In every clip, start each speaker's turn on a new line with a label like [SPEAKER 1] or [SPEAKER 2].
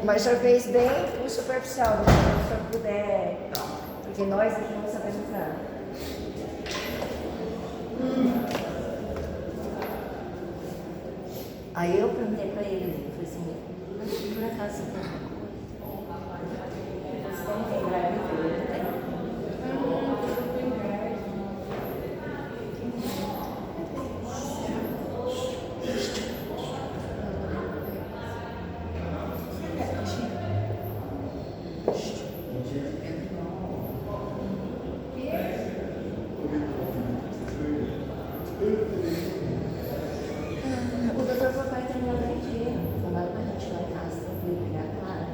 [SPEAKER 1] Mas o senhor fez bem o superficial, se o senhor puder. Porque nós aqui não sabemos nada. Aí eu perguntei pra ele, eu falei assim, mas por acaso você tem alguma coisa? Você tem gravidura, não tem? O doutor papai tem uma alergia. Falaram pra gente lá em casa, pra ele pegar a Clara.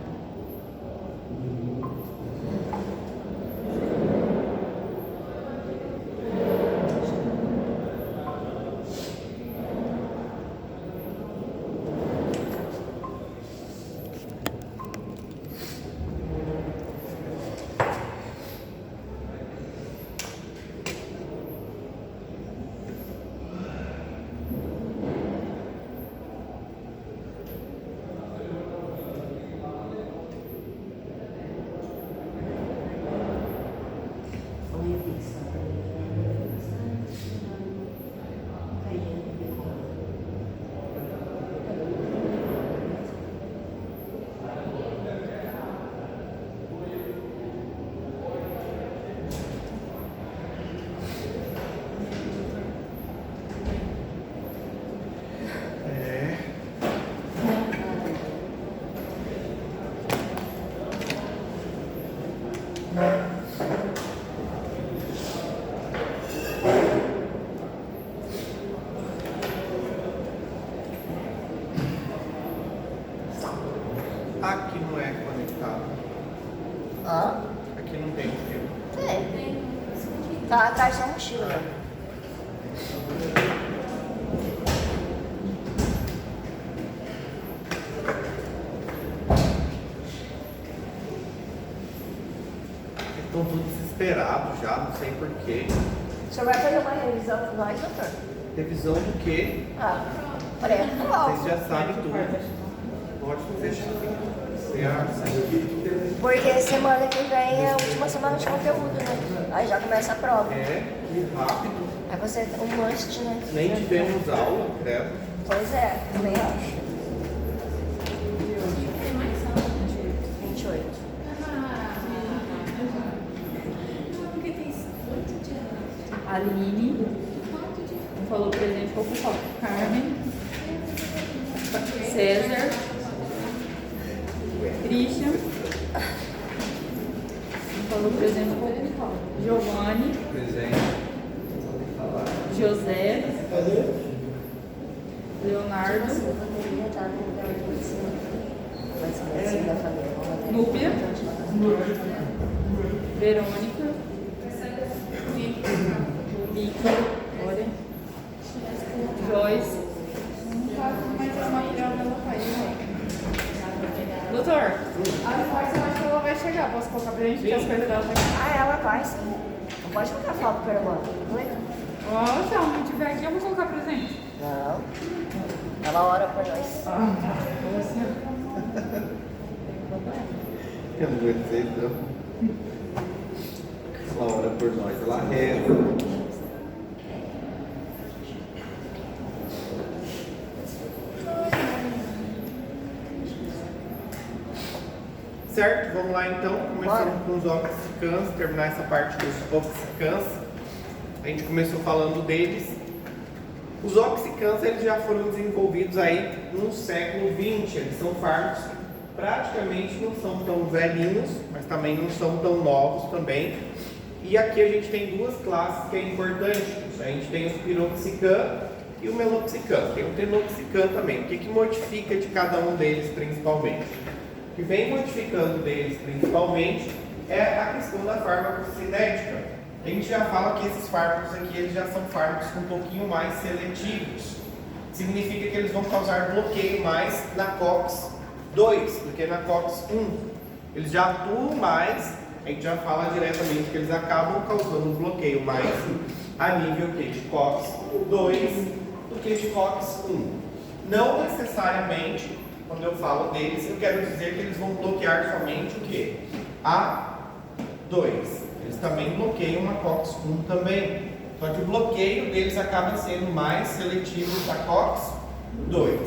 [SPEAKER 2] Aqui não é conectado.
[SPEAKER 1] Hã?
[SPEAKER 2] Aqui não tem fio.
[SPEAKER 1] Tem. Tá atrás da mochila.
[SPEAKER 2] Estão todos desesperados já, não sei porquê.
[SPEAKER 1] O senhor vai fazer uma revisão com nós, doutor?
[SPEAKER 2] Revisão do quê?
[SPEAKER 1] Ah, pré-prova.
[SPEAKER 2] Vocês já sabem tudo. Pode fazer
[SPEAKER 1] Porque semana que vem é a última semana de conteúdo, né? Aí já começa a prova.
[SPEAKER 2] É, que rápido.
[SPEAKER 1] Aí você, um must, né?
[SPEAKER 2] Nem tivemos aula, credo.
[SPEAKER 1] Pois é, também acho. 28.
[SPEAKER 3] A Aline falou presente com o Carmen, César, Christian falou presente com o Giovanni,
[SPEAKER 2] Presente.
[SPEAKER 3] José, Leonardo, Núbia, Verônica, Mica, olha, Joyce.
[SPEAKER 4] Mas as material dela caiu.
[SPEAKER 3] Doutor,
[SPEAKER 4] A Força, eu acho que ela vai chegar. Posso colocar pra gente? Porque as coisas dela tá aqui.
[SPEAKER 1] Ah, ela vai sim. Não pode colocar foto para irmã.
[SPEAKER 4] Ó, se ela não tiver aqui, eu vou colocar presente.
[SPEAKER 1] Não. Ela ora por nós.
[SPEAKER 2] Eu não vou dizer, não. Ela ora por nós, ela reza. Certo, vamos lá então, começando com os oxicans, terminar essa parte dos oxicans. A gente começou falando deles. Os oxicans eles já foram desenvolvidos aí no século XX, eles são fármacos que praticamente não são tão velhinhos, mas também não são tão novos também. E aqui a gente tem duas classes que é importante, a gente tem o piroxicam e o meloxicam, tem o tenoxicam também. O que modifica de cada um deles principalmente? O que vem modificando deles principalmente é a questão da farmacocinética. A gente já fala que esses fármacos aqui eles já são fármacos um pouquinho mais seletivos. Significa que eles vão causar bloqueio mais na COX-2 do que na COX-1. Eles já atuam mais, a gente já fala diretamente que eles acabam causando um bloqueio mais a nível de COX-2 do que de COX-1. Não necessariamente quando eu falo deles, eu quero dizer que eles vão bloquear somente o quê? A2. Eles também bloqueiam a COX-1 também. Só que o bloqueio deles acaba sendo mais seletivo da COX-2.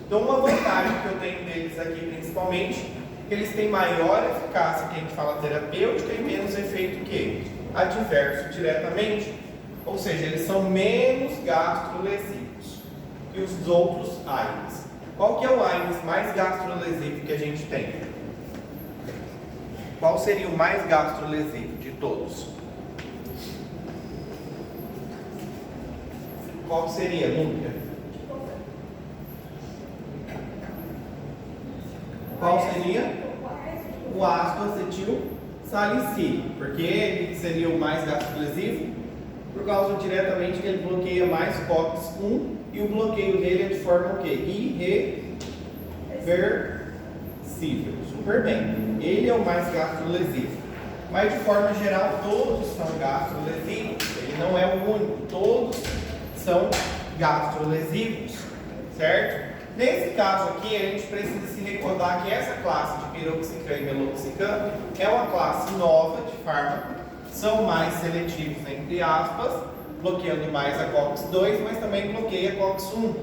[SPEAKER 2] Então, uma vantagem que eu tenho deles aqui, principalmente, é que eles têm maior eficácia, que a gente fala terapêutica, e menos efeito que adverso diretamente. Ou seja, eles são menos gastrolesivos que os outros AINES. Qual que é o AINES mais gastrolesivo que a gente tem? Qual seria o mais gastrolesivo de todos? Qual seria, Núbia? Qual seria? O ácido acetil salicílico. Porque ele seria o mais gastrolesivo? Por causa diretamente que ele bloqueia mais COX-1 e o bloqueio dele é de forma o quê? Irreversível. Super bem. Ele é o mais gastrolesivo. Mas de forma geral todos são gastrolesivos. Ele não é o único. Todos são gastrolesivos. Certo? Nesse caso aqui, a gente precisa se recordar que essa classe de piroxicam e meloxicam é uma classe nova de fármaco, são mais seletivos, entre aspas, bloqueando mais a COX-2, mas também bloqueia a COX-1.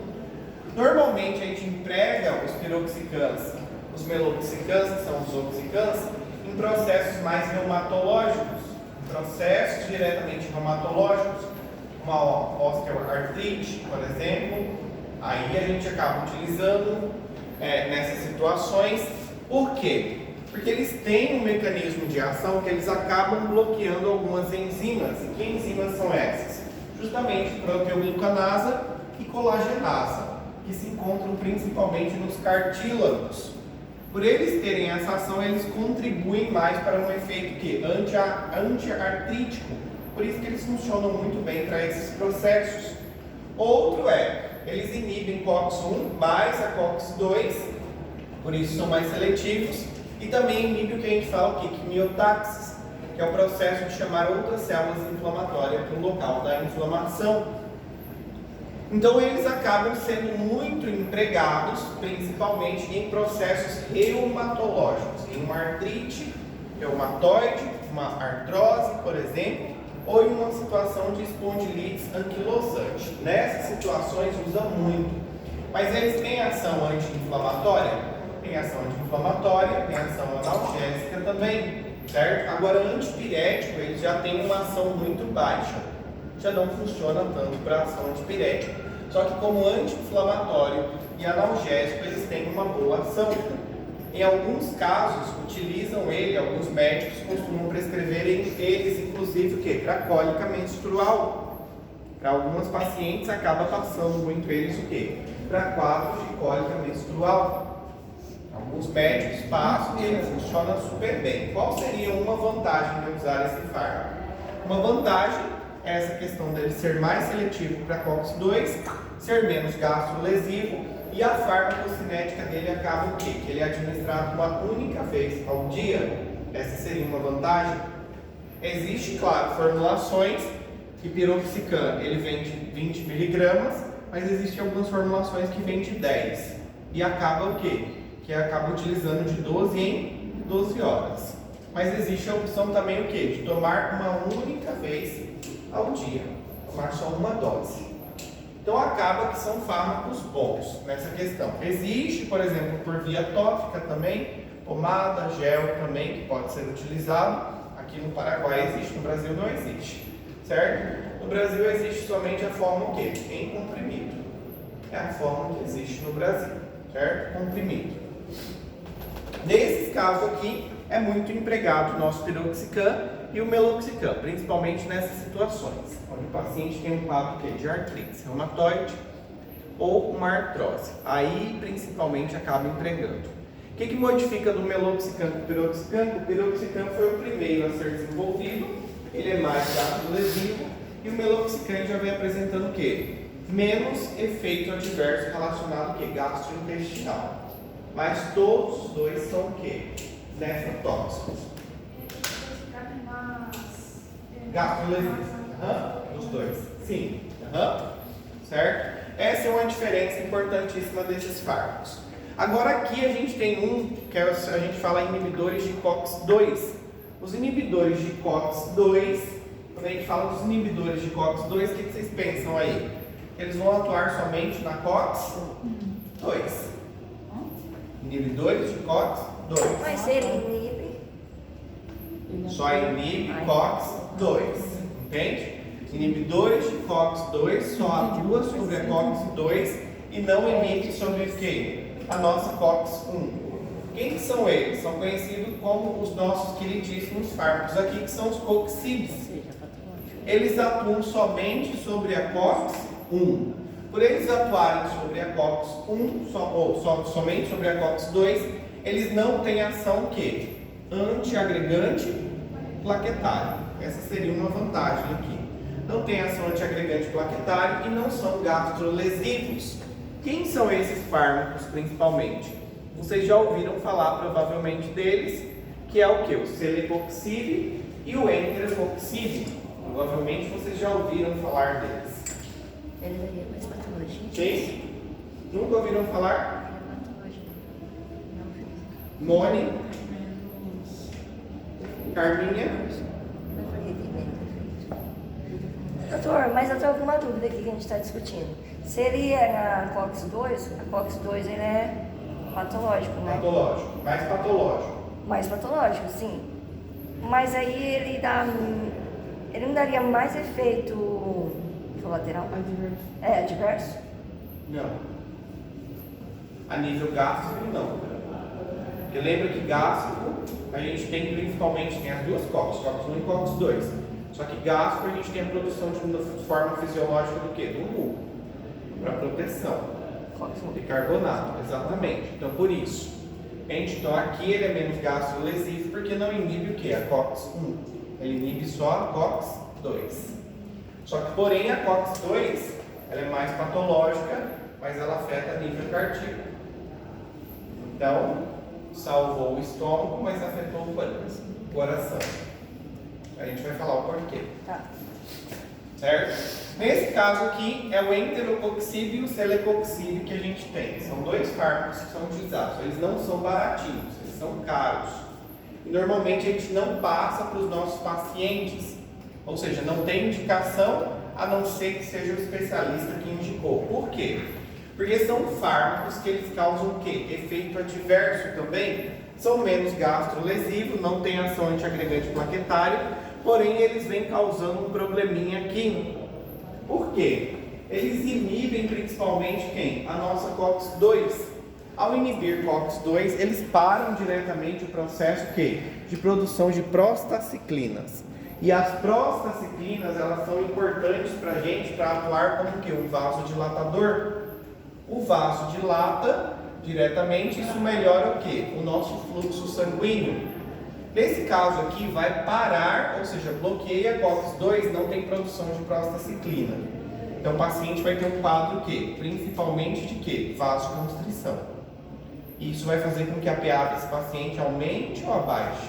[SPEAKER 2] Normalmente, a gente emprega os piroxicams, os meloxicams, que são os oxicams, em processos mais reumatológicos, processos diretamente reumatológicos, uma osteoartrite, por exemplo. Aí a gente acaba utilizando nessas situações. Por quê? Porque eles têm um mecanismo de ação que eles acabam bloqueando algumas enzimas. E que enzimas são essas? Justamente proteoglucanasa e colagenasa, que se encontram principalmente nos cartílagos. Por eles terem essa ação, eles contribuem mais para um efeito que antiartrítico. Por isso que eles funcionam muito bem para esses processos. Outro eles inibem COX-1 mais a COX-2, por isso são mais seletivos, e também inibem o que a gente fala, quimiotaxis, que é o processo de chamar outras células inflamatórias para o local da inflamação. Então eles acabam sendo muito empregados, principalmente em processos reumatológicos, em uma artrite reumatoide, uma artrose, por exemplo, ou em uma situação de espondilite anquilosante. Nessas situações usa muito. Mas eles têm ação anti-inflamatória? Tem ação anti-inflamatória, tem ação analgésica também, certo? Agora, antipirético, eles já têm uma ação muito baixa. Já não funciona tanto para ação antipirética. Só que como anti-inflamatório e analgésico, eles têm uma boa ação. Em alguns casos, utilizam ele, alguns médicos costumam prescreverem eles, inclusive, o quê? Para cólica menstrual. Para algumas pacientes, acaba passando muito eles, o quê? Para quadros de cólica menstrual. Alguns médicos passam e ele funciona super bem. Qual seria uma vantagem de usar esse fármaco? Uma vantagem é essa questão dele ser mais seletivo para COX-2, ser menos gastrolesivo, e a farmacocinética dele acaba o quê? Que ele é administrado uma única vez ao dia. Essa seria uma vantagem. Existe, claro, formulações que piroxicam, ele vem de 20 miligramas, mas existem algumas formulações que vêm de 10. E acaba o quê? Que acaba utilizando de 12 em 12 horas. Mas existe a opção também o quê? De tomar uma única vez ao dia. Tomar só uma dose. Então acaba que são fármacos bons nessa questão. Existe, por exemplo, por via tópica também, pomada, gel também, que pode ser utilizado. Aqui no Paraguai existe, no Brasil não existe, certo? No Brasil existe somente a forma o quê? Em comprimido. É a forma que existe no Brasil, certo? Comprimido. Nesses casos aqui, é muito empregado o nosso piroxicam e o meloxicam, principalmente nessas situações, onde o paciente tem um quadro de artrite reumatoide ou uma artrose. Aí, principalmente, acaba empregando. O que modifica do meloxicam para o piroxicam? O piroxicam foi o primeiro a ser desenvolvido, ele é mais gastrolesivo, e o meloxicam já vem apresentando o quê? Menos efeito adverso relacionado ao quê? Gastrointestinal. Mas todos os dois são o quê? Nefrotóxicos. Gastrolesivos. Os dois. Sim. Certo? Essa é uma diferença importantíssima desses fármacos. Agora aqui a gente tem um, que a gente fala inibidores de COX-2. Os inibidores de COX-2, quando a gente fala dos inibidores de COX-2, o que vocês pensam aí? Eles vão atuar somente na COX-2. Inibidores de COX-2.
[SPEAKER 1] Mas se ele inibe.
[SPEAKER 2] Só inibe COX-2, entende? Inibidores de COX-2 só atuam sobre a COX-2 e não inibe sobre o quê? A nossa COX-1. Quem que são eles? São conhecidos como os nossos queridíssimos fármacos aqui, que são os coxibes. Eles atuam somente sobre a COX-1. Por eles atuarem sobre a COX-1, somente sobre a COX-2, eles não têm ação o quê? Antiagregante plaquetário. Essa seria uma vantagem aqui. Não tem ação antiagregante plaquetário e não são gastrolesivos. Quem são esses fármacos principalmente? Vocês já ouviram falar provavelmente deles, que é o que? O celecoxib e o enterocoxib. Provavelmente vocês já ouviram falar deles.
[SPEAKER 1] Ele daria mais patologia?
[SPEAKER 2] Quem? Nunca ouviram falar?
[SPEAKER 1] Patologia. Não fiz.
[SPEAKER 2] Mone, Carminha.
[SPEAKER 1] Doutor, mas eu tenho alguma dúvida aqui que a gente está discutindo. Se ele é na COX-2, a COX-2 ele é patológico, né?
[SPEAKER 2] Patológico, mais patológico.
[SPEAKER 1] Mais patológico, sim. Mas aí ele dá. Ele não daria mais efeito colateral?
[SPEAKER 3] Adverso.
[SPEAKER 1] É, adverso?
[SPEAKER 2] Não. A nível gástrico, não. Porque lembra que gástrico, a gente tem principalmente, tem as duas COX, COX-1 e COX-2. Só que gástrico, a gente tem a produção de uma forma fisiológica do quê? Do muco. Para proteção.
[SPEAKER 1] COX-1.
[SPEAKER 2] Bicarbonato, exatamente. Então, por isso. Então, aqui ele é menos gastrolesivo porque não inibe o quê? A COX-1. Ele inibe só a COX-2. Só que, porém, a COX-2 ela é mais patológica, mas ela afeta a nível cardíaco. Então, salvou o estômago, mas afetou o coração. A gente vai falar o porquê.
[SPEAKER 1] Tá.
[SPEAKER 2] Certo? Nesse caso aqui, é o enterocoxib e o celecoxib que a gente tem. São dois fármacos que são utilizados. Eles não são baratinhos, eles são caros. E normalmente a gente não passa para os nossos pacientes. Ou seja, não tem indicação, a não ser que seja o especialista que indicou. Por quê? Porque são fármacos que eles causam o quê? Efeito adverso também. São menos gastrolesivos, não tem ação antiagregante plaquetário, porém eles vêm causando um probleminha químico. Por quê? Eles inibem principalmente quem? A nossa COX-2. Ao inibir COX-2, eles param diretamente o processo quê? De produção de prostaciclinas. E as prostaciclinas, elas são importantes para a gente para atuar como que? Um vasodilatador. O vaso dilata diretamente, isso melhora o quê? O nosso fluxo sanguíneo. Nesse caso aqui, vai parar, ou seja, bloqueia a COX-2, não tem produção de prostaciclina. Então o paciente vai ter um quadro o quê? Principalmente de quê? Vasoconstrição. E isso vai fazer com que a PA desse paciente aumente ou abaixe?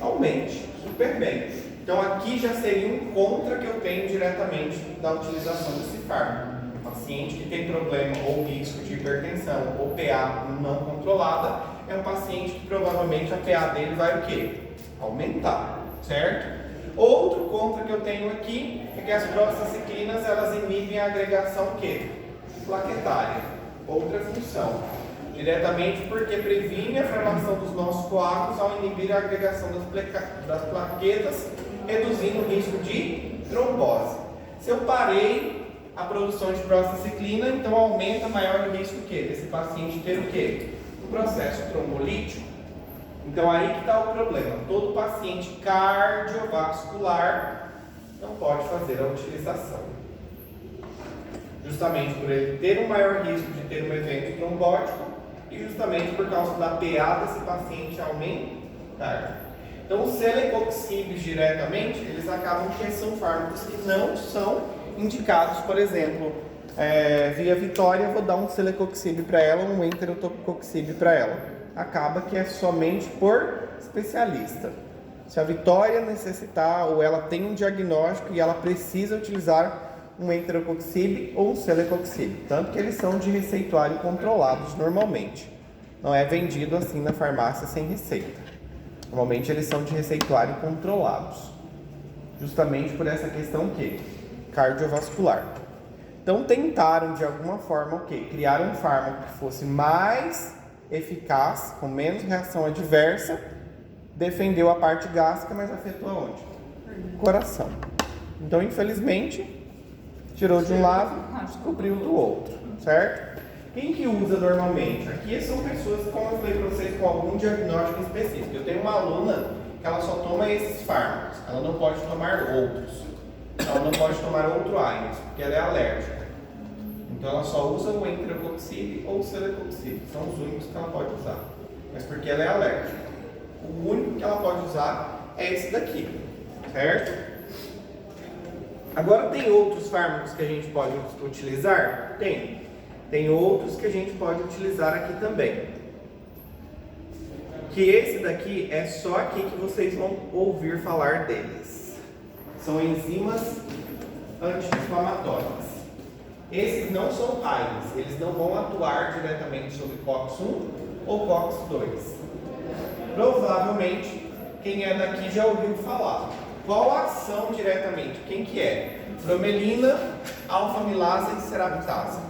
[SPEAKER 2] Aumente, super bem. Então aqui já seria um contra que eu tenho diretamente da utilização desse fármaco. Paciente que tem problema ou risco de hipertensão ou PA não controlada, é um paciente que provavelmente a PA dele vai o quê? Aumentar, certo? Outro contra que eu tenho aqui é que as prostaciclinas, elas inibem a agregação o quê? Plaquetária. Outra função. Diretamente porque previne a formação dos nossos coágulos ao inibir a agregação das plaquetas, reduzindo o risco de trombose. Se eu parei a produção de prostaciclina, então aumenta maior o risco desse paciente ter o quê? Um processo trombolítico. Então aí que está o problema. Todo paciente cardiovascular não pode fazer a utilização. Justamente por ele ter um maior risco de ter um evento trombótico e justamente por causa da PA desse paciente aumentar. Então os celecoxibes diretamente, eles acabam que são fármacos que não são indicados, por exemplo, via Vitória, vou dar um celecoxib para ela, um enterocoxib para ela. Acaba que é somente por especialista. Se a Vitória necessitar ou ela tem um diagnóstico e ela precisa utilizar um enterococcib ou um celecoccib, tanto que eles são de receituário controlados normalmente. Não é vendido assim na farmácia sem receita. Normalmente eles são de receituário controlados, justamente por essa questão que cardiovascular. Então tentaram de alguma forma o quê? Criar um fármaco que fosse mais eficaz, com menos reação adversa, defendeu a parte gástrica, mas afetou aonde? O coração. Então, infelizmente, tirou de um lado, descobriu do outro, certo? Quem que usa normalmente? Aqui são pessoas, como eu falei para vocês, com algum diagnóstico específico. Eu tenho uma aluna que ela só toma esses fármacos, ela não pode tomar outros. Ela não pode tomar outro AINES, porque ela é alérgica. Então ela só usa o enterococcib ou o celecoccib, são os únicos que ela pode usar. Mas porque ela é alérgica. O único que ela pode usar é esse daqui, certo? Agora tem outros fármacos que a gente pode utilizar? Tem outros que a gente pode utilizar aqui também. Que esse daqui é só aqui que vocês vão ouvir falar deles. São enzimas anti-inflamatórias. Esses não são AINES, eles não vão atuar diretamente sobre COX-1 ou COX-2. Provavelmente, quem é daqui já ouviu falar. Qual a ação diretamente? Quem que é? Bromelina, alfa-amilase e seraptase.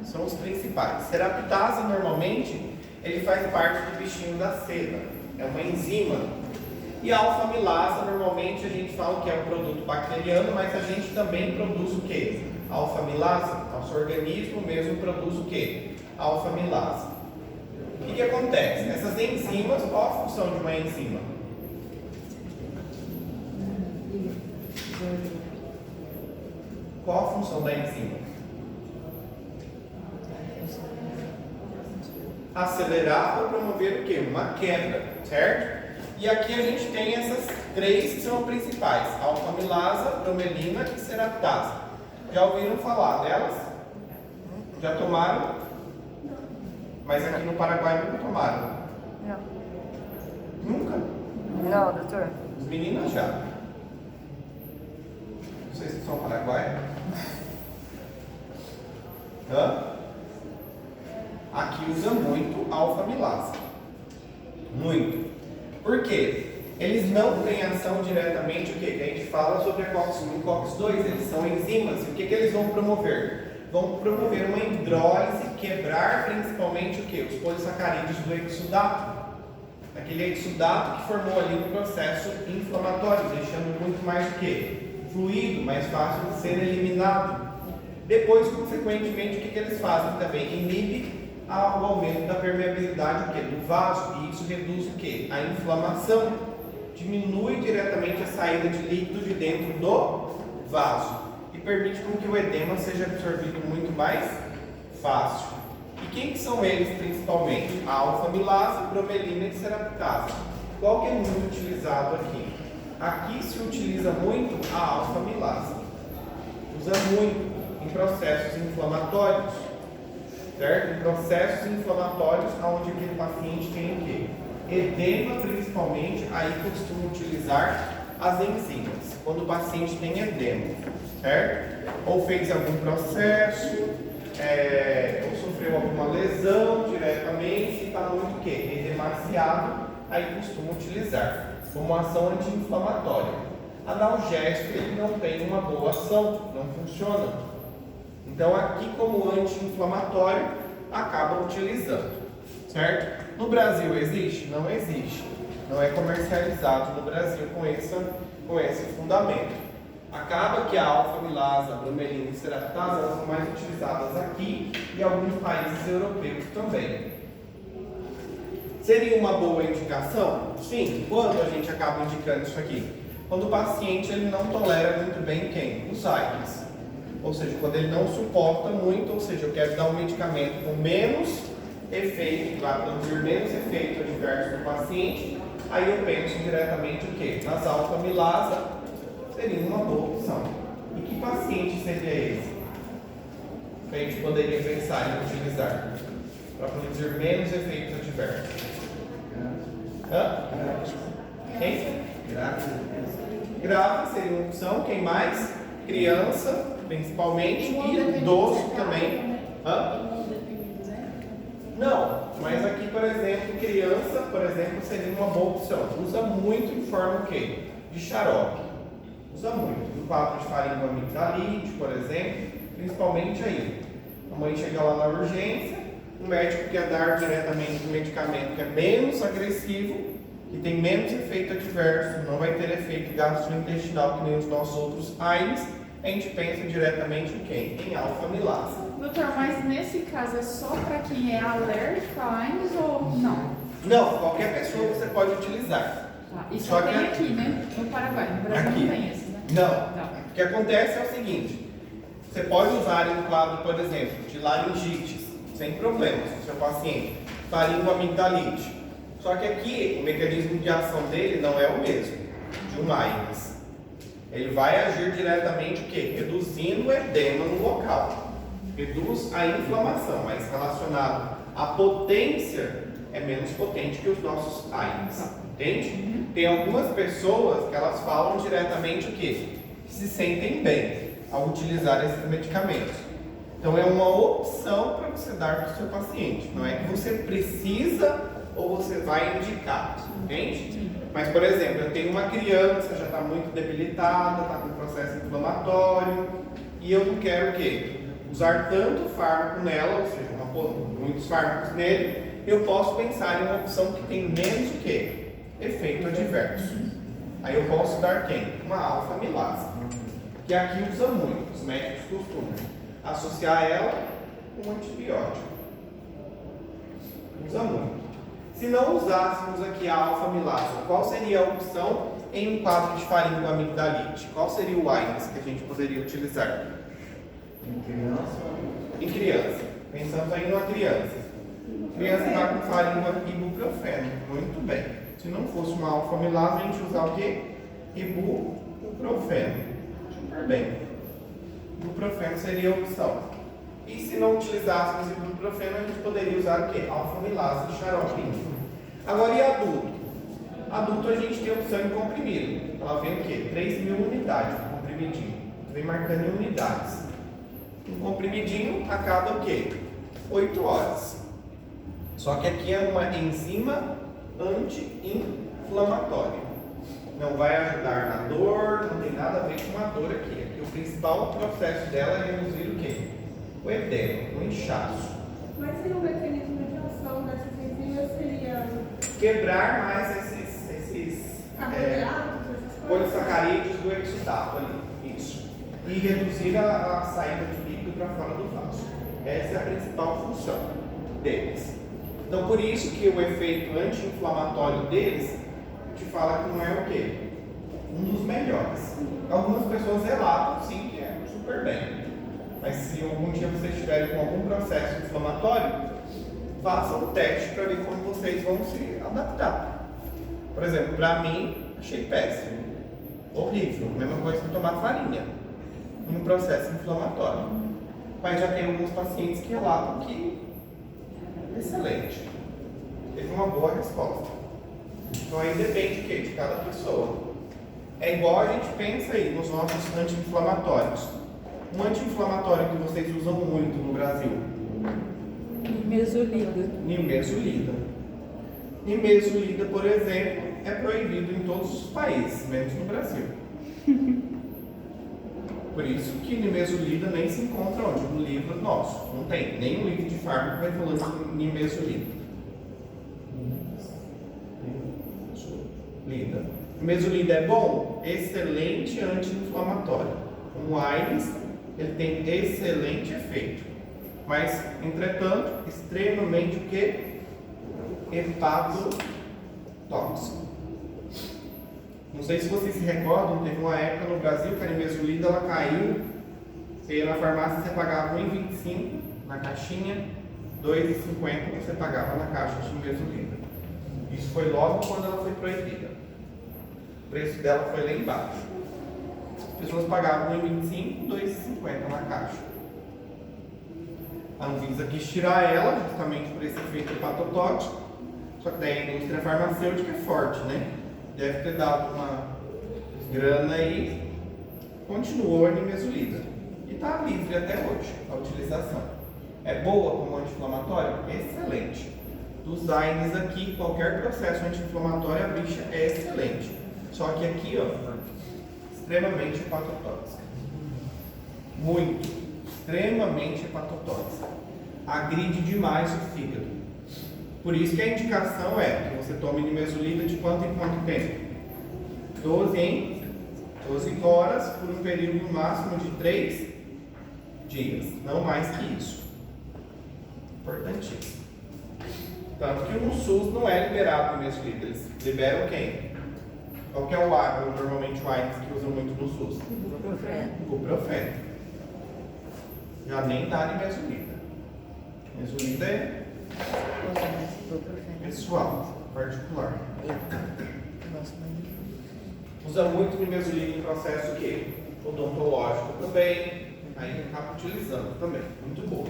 [SPEAKER 2] São os principais. Seraptase, normalmente, ele faz parte do bichinho da seda. É uma enzima. E a alfa-amilase, normalmente, a gente fala que é um produto bacteriano, mas a gente também produz o quê? Alfa-amilase. Nosso organismo mesmo produz o quê? Alfa-amilase. O que acontece? Essas enzimas, qual a função de uma enzima? Qual a função da enzima? Acelerar ou promover o quê? Uma quebra, certo? E aqui a gente tem essas três que são as principais: alfa-amilase, bromelina e seraptase. Já ouviram falar delas? Já tomaram? Mas aqui no Paraguai nunca tomaram?
[SPEAKER 1] Não.
[SPEAKER 2] Nunca?
[SPEAKER 1] Não, doutor.
[SPEAKER 2] Os meninos já. Vocês que são Paraguai? Hã? Aqui usa muito alfa-amilase. Muito. Por quê? Eles não têm ação diretamente, o que? Que a gente fala sobre a COX-1 e COX-2. Eles são enzimas. E o que eles vão promover? Vão promover uma hidrólise, quebrar principalmente o que? Os polissacarídeos do exudato. Aquele exudato que formou ali um processo inflamatório, deixando muito mais o que? Fluido, mais fácil de ser eliminado. Depois, consequentemente, o que eles fazem também? Inibe o aumento da permeabilidade do vaso, e isso reduz o que? A inflamação. Diminui diretamente a saída de líquido de dentro do vaso e permite com que o edema seja absorvido muito mais fácil. E quem que são eles principalmente? A alfa-amilase, bromelina e seraptase. Qual que é muito utilizado aqui? Aqui se utiliza muito a alfa-amilase. Usa muito em processos inflamatórios, certo? Em processos inflamatórios onde aquele paciente tem o quê? Edema principalmente, aí costuma utilizar as enzimas, quando o paciente tem edema, certo? Ou fez algum processo, ou sofreu alguma lesão diretamente, e está muito o quê? Edemaciado, aí costuma utilizar como ação anti-inflamatória. Analgésico, ele não tem uma boa ação, não funciona. Então aqui como anti-inflamatório, acaba utilizando, certo? No Brasil existe? Não existe. Não é comercializado no Brasil com esse fundamento. Acaba que a alfa-amilase, a bromelina e seraptase, elas são mais utilizadas aqui e em alguns países europeus também. Seria uma boa indicação? Sim. Quando a gente acaba indicando isso aqui? Quando o paciente ele não tolera muito bem quem? Os AINES. Ou seja, quando ele não suporta muito, ou seja, eu quero dar um medicamento com menos efeito, vai produzir menos efeito adverso no paciente, aí eu penso diretamente o quê? Nas alfa-amilase seria uma boa opção. E que paciente seria esse? Que a gente poderia pensar em utilizar para produzir menos efeitos adversos? Hã? Quem? Grave seria uma opção. Quem mais? Criança. principalmente, e
[SPEAKER 4] Imunodeprimidos
[SPEAKER 2] idoso
[SPEAKER 4] é
[SPEAKER 2] também. Hã?
[SPEAKER 3] Imunodeprimidos, né?
[SPEAKER 2] Não, mas aqui, por exemplo, criança, por exemplo, seria uma boa opção. Usa muito em forma o quê? De xarope. Usa muito. No quadro de farinha com amigdalite, por exemplo, principalmente aí. A mãe chega lá na urgência, o médico quer dar diretamente um medicamento que é menos agressivo, que tem menos efeito adverso, não vai ter efeito gastrointestinal que nem os nossos outros AINES. A gente pensa diretamente em quem? Em alfa-amilase.
[SPEAKER 4] Doutor, mas nesse caso é só para quem é alérgico a AINES ou não?
[SPEAKER 2] Não, qualquer pessoa você pode utilizar.
[SPEAKER 4] Tá. E
[SPEAKER 2] Só
[SPEAKER 4] só tem
[SPEAKER 2] que-
[SPEAKER 4] aqui, né? No Paraguai. No Brasil
[SPEAKER 2] Aqui.
[SPEAKER 4] não tem esse, né?
[SPEAKER 2] Não.
[SPEAKER 4] Não.
[SPEAKER 2] O que acontece é o seguinte: você pode usar em quadro, por exemplo, de laringites, sem problemas, no seu paciente, faringoamigdalite. Só que aqui o mecanismo de ação dele não é o mesmo de um AINES. Ele vai agir diretamente o quê? Reduzindo o edema no local. Reduz a inflamação, mas relacionado à potência é menos potente que os nossos AINES. Entende? Tem algumas pessoas que elas falam diretamente o quê? Que se sentem bem ao utilizar esses medicamentos. Então é uma opção para você dar para o seu paciente. Não é que você precisa ou você vai indicar, entende? Mas, por exemplo, eu tenho uma criança que já está muito debilitada, está com processo inflamatório, e eu não quero o quê? Usar tanto fármaco nela, ou seja, muitos fármacos nele, eu posso pensar em uma opção que tem menos o quê? Efeito adverso. Aí eu posso dar quem? Uma alfa-amilase, que aqui usa muito, os médicos costumam associar ela com um antibiótico. Usa muito. Se não usássemos aqui a alfa-amilase, qual seria a opção em um quadro de faringoamigdalite? Qual seria o AINES que a gente poderia utilizar? Em criança. Pensamos aí numa criança. Criança está com faringo ibuprofeno. Muito bem. Se não fosse uma alfa-amilase, a gente usar o quê? Ibuprofeno. Super bem. Ibuprofeno seria a opção. E se não utilizássemos ibuprofeno, a gente poderia usar o quê? Alfa-amilase de xaropinho. Agora, e adulto? Adulto a gente tem opção em comprimido. Ela vem o quê? 3.000 unidades de comprimidinho. Vem marcando em unidades. Um comprimidinho a cada o quê? 8 horas. Só que aqui é uma enzima anti-inflamatória. Não vai ajudar na dor, não tem nada a ver com a dor aqui. Aqui o principal processo dela é reduzir o quê? O edema, o inchaço.
[SPEAKER 5] Mas se o mecanismo de ação dessas enzimas seria
[SPEAKER 2] Quebrar mais esses
[SPEAKER 5] carboidratos, essas coisas?
[SPEAKER 2] polissacarídeos do exudato ali. Isso. E reduzir a saída de líquido para fora do vaso. Essa é a principal função deles. Então, por isso que o efeito anti-inflamatório deles te fala que não é o quê? Um dos melhores. Algumas pessoas relatam, sim, que é super bem. Mas se algum dia vocês estiverem com algum processo inflamatório, façam o teste para ver como vocês vão se adaptar. Por exemplo, para mim, achei péssimo. Horrível. Mesma coisa que tomar farinha em um processo inflamatório. Mas já tem alguns pacientes que relatam que excelente. Teve uma boa resposta. Então aí depende de quê? De cada pessoa. É igual a gente pensa aí nos nossos anti-inflamatórios. Um anti-inflamatório que vocês usam muito no Brasil.
[SPEAKER 3] Nimesulida.
[SPEAKER 2] Nimesulida. Nimesulida, por exemplo, é proibido em todos os países, menos no Brasil. Por isso que nimesulida nem se encontra onde? No livro nosso. Não tem. Nenhum livro de fármaco vai falando de nimesulida. Nimesulida é bom? Excelente anti-inflamatório. O AINES, ele tem excelente efeito. Mas, entretanto, extremamente o que? Hepatotóxico. Não sei se vocês se recordam, teve uma época no Brasil que a nimesulida ela caiu. Você ia na farmácia, você pagava R$ 1,25 na caixinha, R$ 2,50 você pagava na caixa de nimesulida. Isso foi logo quando ela foi proibida. O preço dela foi lá embaixo. As pessoas pagavam R$ 1,25, R$ 2,50 na caixa. A Anvisa quis tirar ela justamente por esse efeito hepatotóxico. Só que daí a indústria farmacêutica é forte, né? Deve ter dado uma grana e continuou a nimesulida. E que está livre até hoje, a utilização. É boa como anti-inflamatório? Excelente. Dos Zymes aqui, qualquer processo anti-inflamatório, a bicha é excelente. Só que aqui, ó, extremamente hepatotóxica. Muito. Extremamente hepatotóxica. Agride demais o fígado. Por isso que a indicação é que você tome nimesulida de quanto em quanto tempo? 12 em 12 horas, por um período máximo de 3 dias. Não mais que isso. Importantíssimo. Tanto que no SUS não é liberado nimesulida. Eles liberam quem? Qual que é o água, normalmente o AINES que usam muito no SUS? Ibuprofeno. Já nem dá nimesulida. Nimesulida é pessoal, particular. Usa muito nimesulida em processo que odontológico também. Aí acaba utilizando também. Muito boa.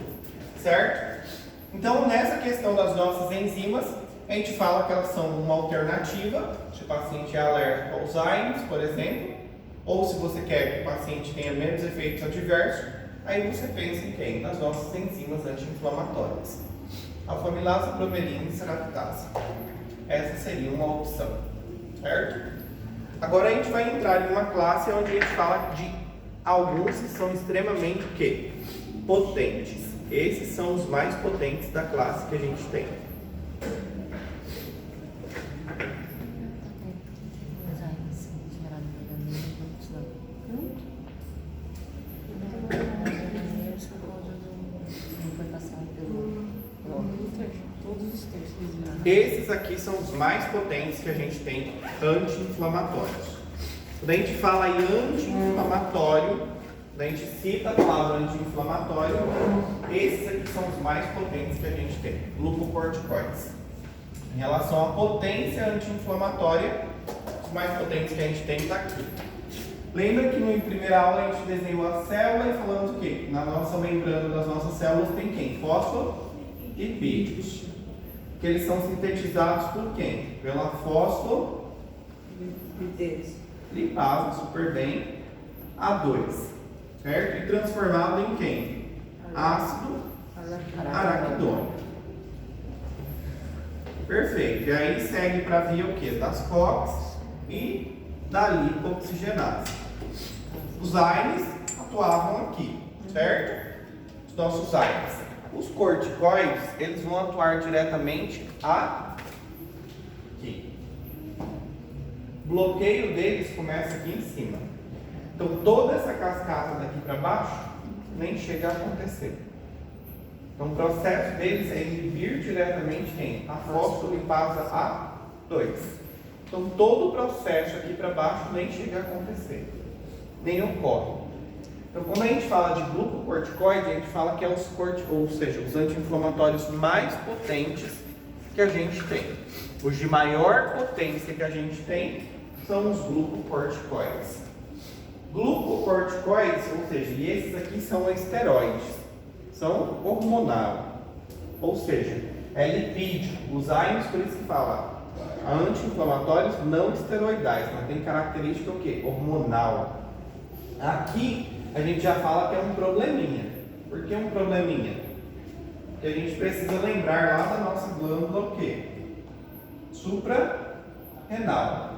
[SPEAKER 2] Certo? Então, nessa questão das nossas enzimas, a gente fala que elas são uma alternativa, se o paciente é alérgico aos Zymes, por exemplo, ou se você quer que o paciente tenha menos efeitos adversos, aí você pensa em quem? Nas nossas enzimas anti-inflamatórias. Alfamilase, bromelina e seraptase. Essa seria uma opção, certo? Agora a gente vai entrar em uma classe onde a gente fala de alguns que são extremamente o quê? Potentes. Esses são os mais potentes da classe que a gente tem.
[SPEAKER 3] Todos os terços.
[SPEAKER 2] Esses aqui são os mais potentes que a gente tem anti-inflamatórios. Quando a gente fala em anti-inflamatório, quando a gente cita a palavra anti-inflamatório, esses aqui são os mais potentes que a gente tem, glucocorticoides. Em relação à potência anti-inflamatória, os mais potentes que a gente tem está aqui. Lembra que na primeira aula a gente desenhou a célula e falamos o quê? Na nossa membrana das nossas células tem quem? Fosfolipídios. Que eles são sintetizados por quem? Pela fosfolipase, super bem, A2, certo? E transformado em quem? Ácido araquidônico. Perfeito. E aí segue para a via o quê? Das COX e da lipoxigenase. Os AINES atuavam aqui, certo? Os nossos AINES. Os corticoides, eles vão atuar diretamente aqui. O bloqueio deles começa aqui em cima. Então toda essa cascata daqui para baixo nem chega a acontecer. Então o processo deles é inibir diretamente quem? A fosfolipase A2. Então todo o processo aqui para baixo nem chega a acontecer. Nem ocorre. Então, quando a gente fala de glucocorticoide, a gente fala que é os ou seja, os anti-inflamatórios mais potentes que a gente tem. Os de maior potência que a gente tem são os glucocorticoides. Glucocorticoides, ou seja, e esses aqui são esteroides, são hormonal, ou seja, é lipídio. Os AINES, por isso que fala anti-inflamatórios não esteroidais, mas tem característica o quê? Hormonal. Aqui a gente já fala que é um probleminha. Por que um probleminha? Porque a gente precisa lembrar lá da nossa glândula o quê? Suprarrenal.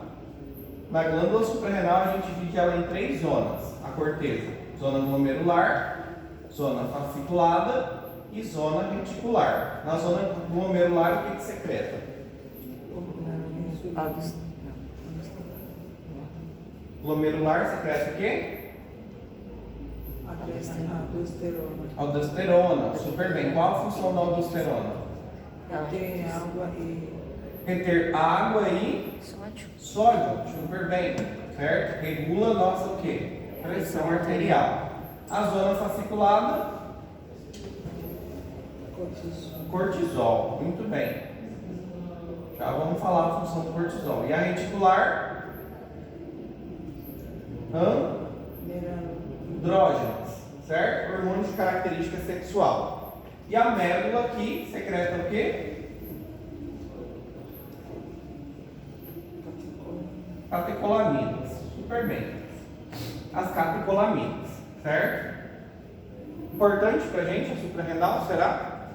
[SPEAKER 2] Na glândula suprarrenal a gente divide ela em 3 zonas. A corteza, zona glomerular, zona fasciculada e zona reticular. Na zona glomerular o que secreta? Glomerular secreta o quê? Aldosterona, super bem. Qual a função da aldosterona? Reter água e sódio, super bem, certo? Regula a nossa o quê? Pressão arterial. A zona fasciculada, cortisol, muito bem. Já vamos falar a função do cortisol. E a reticular? Andrógenos, certo? Hormônios de característica sexual. E a médula aqui secreta o quê? Catecolaminas, super bem. As catecolaminas, certo? Importante pra gente a suprarrenal, será?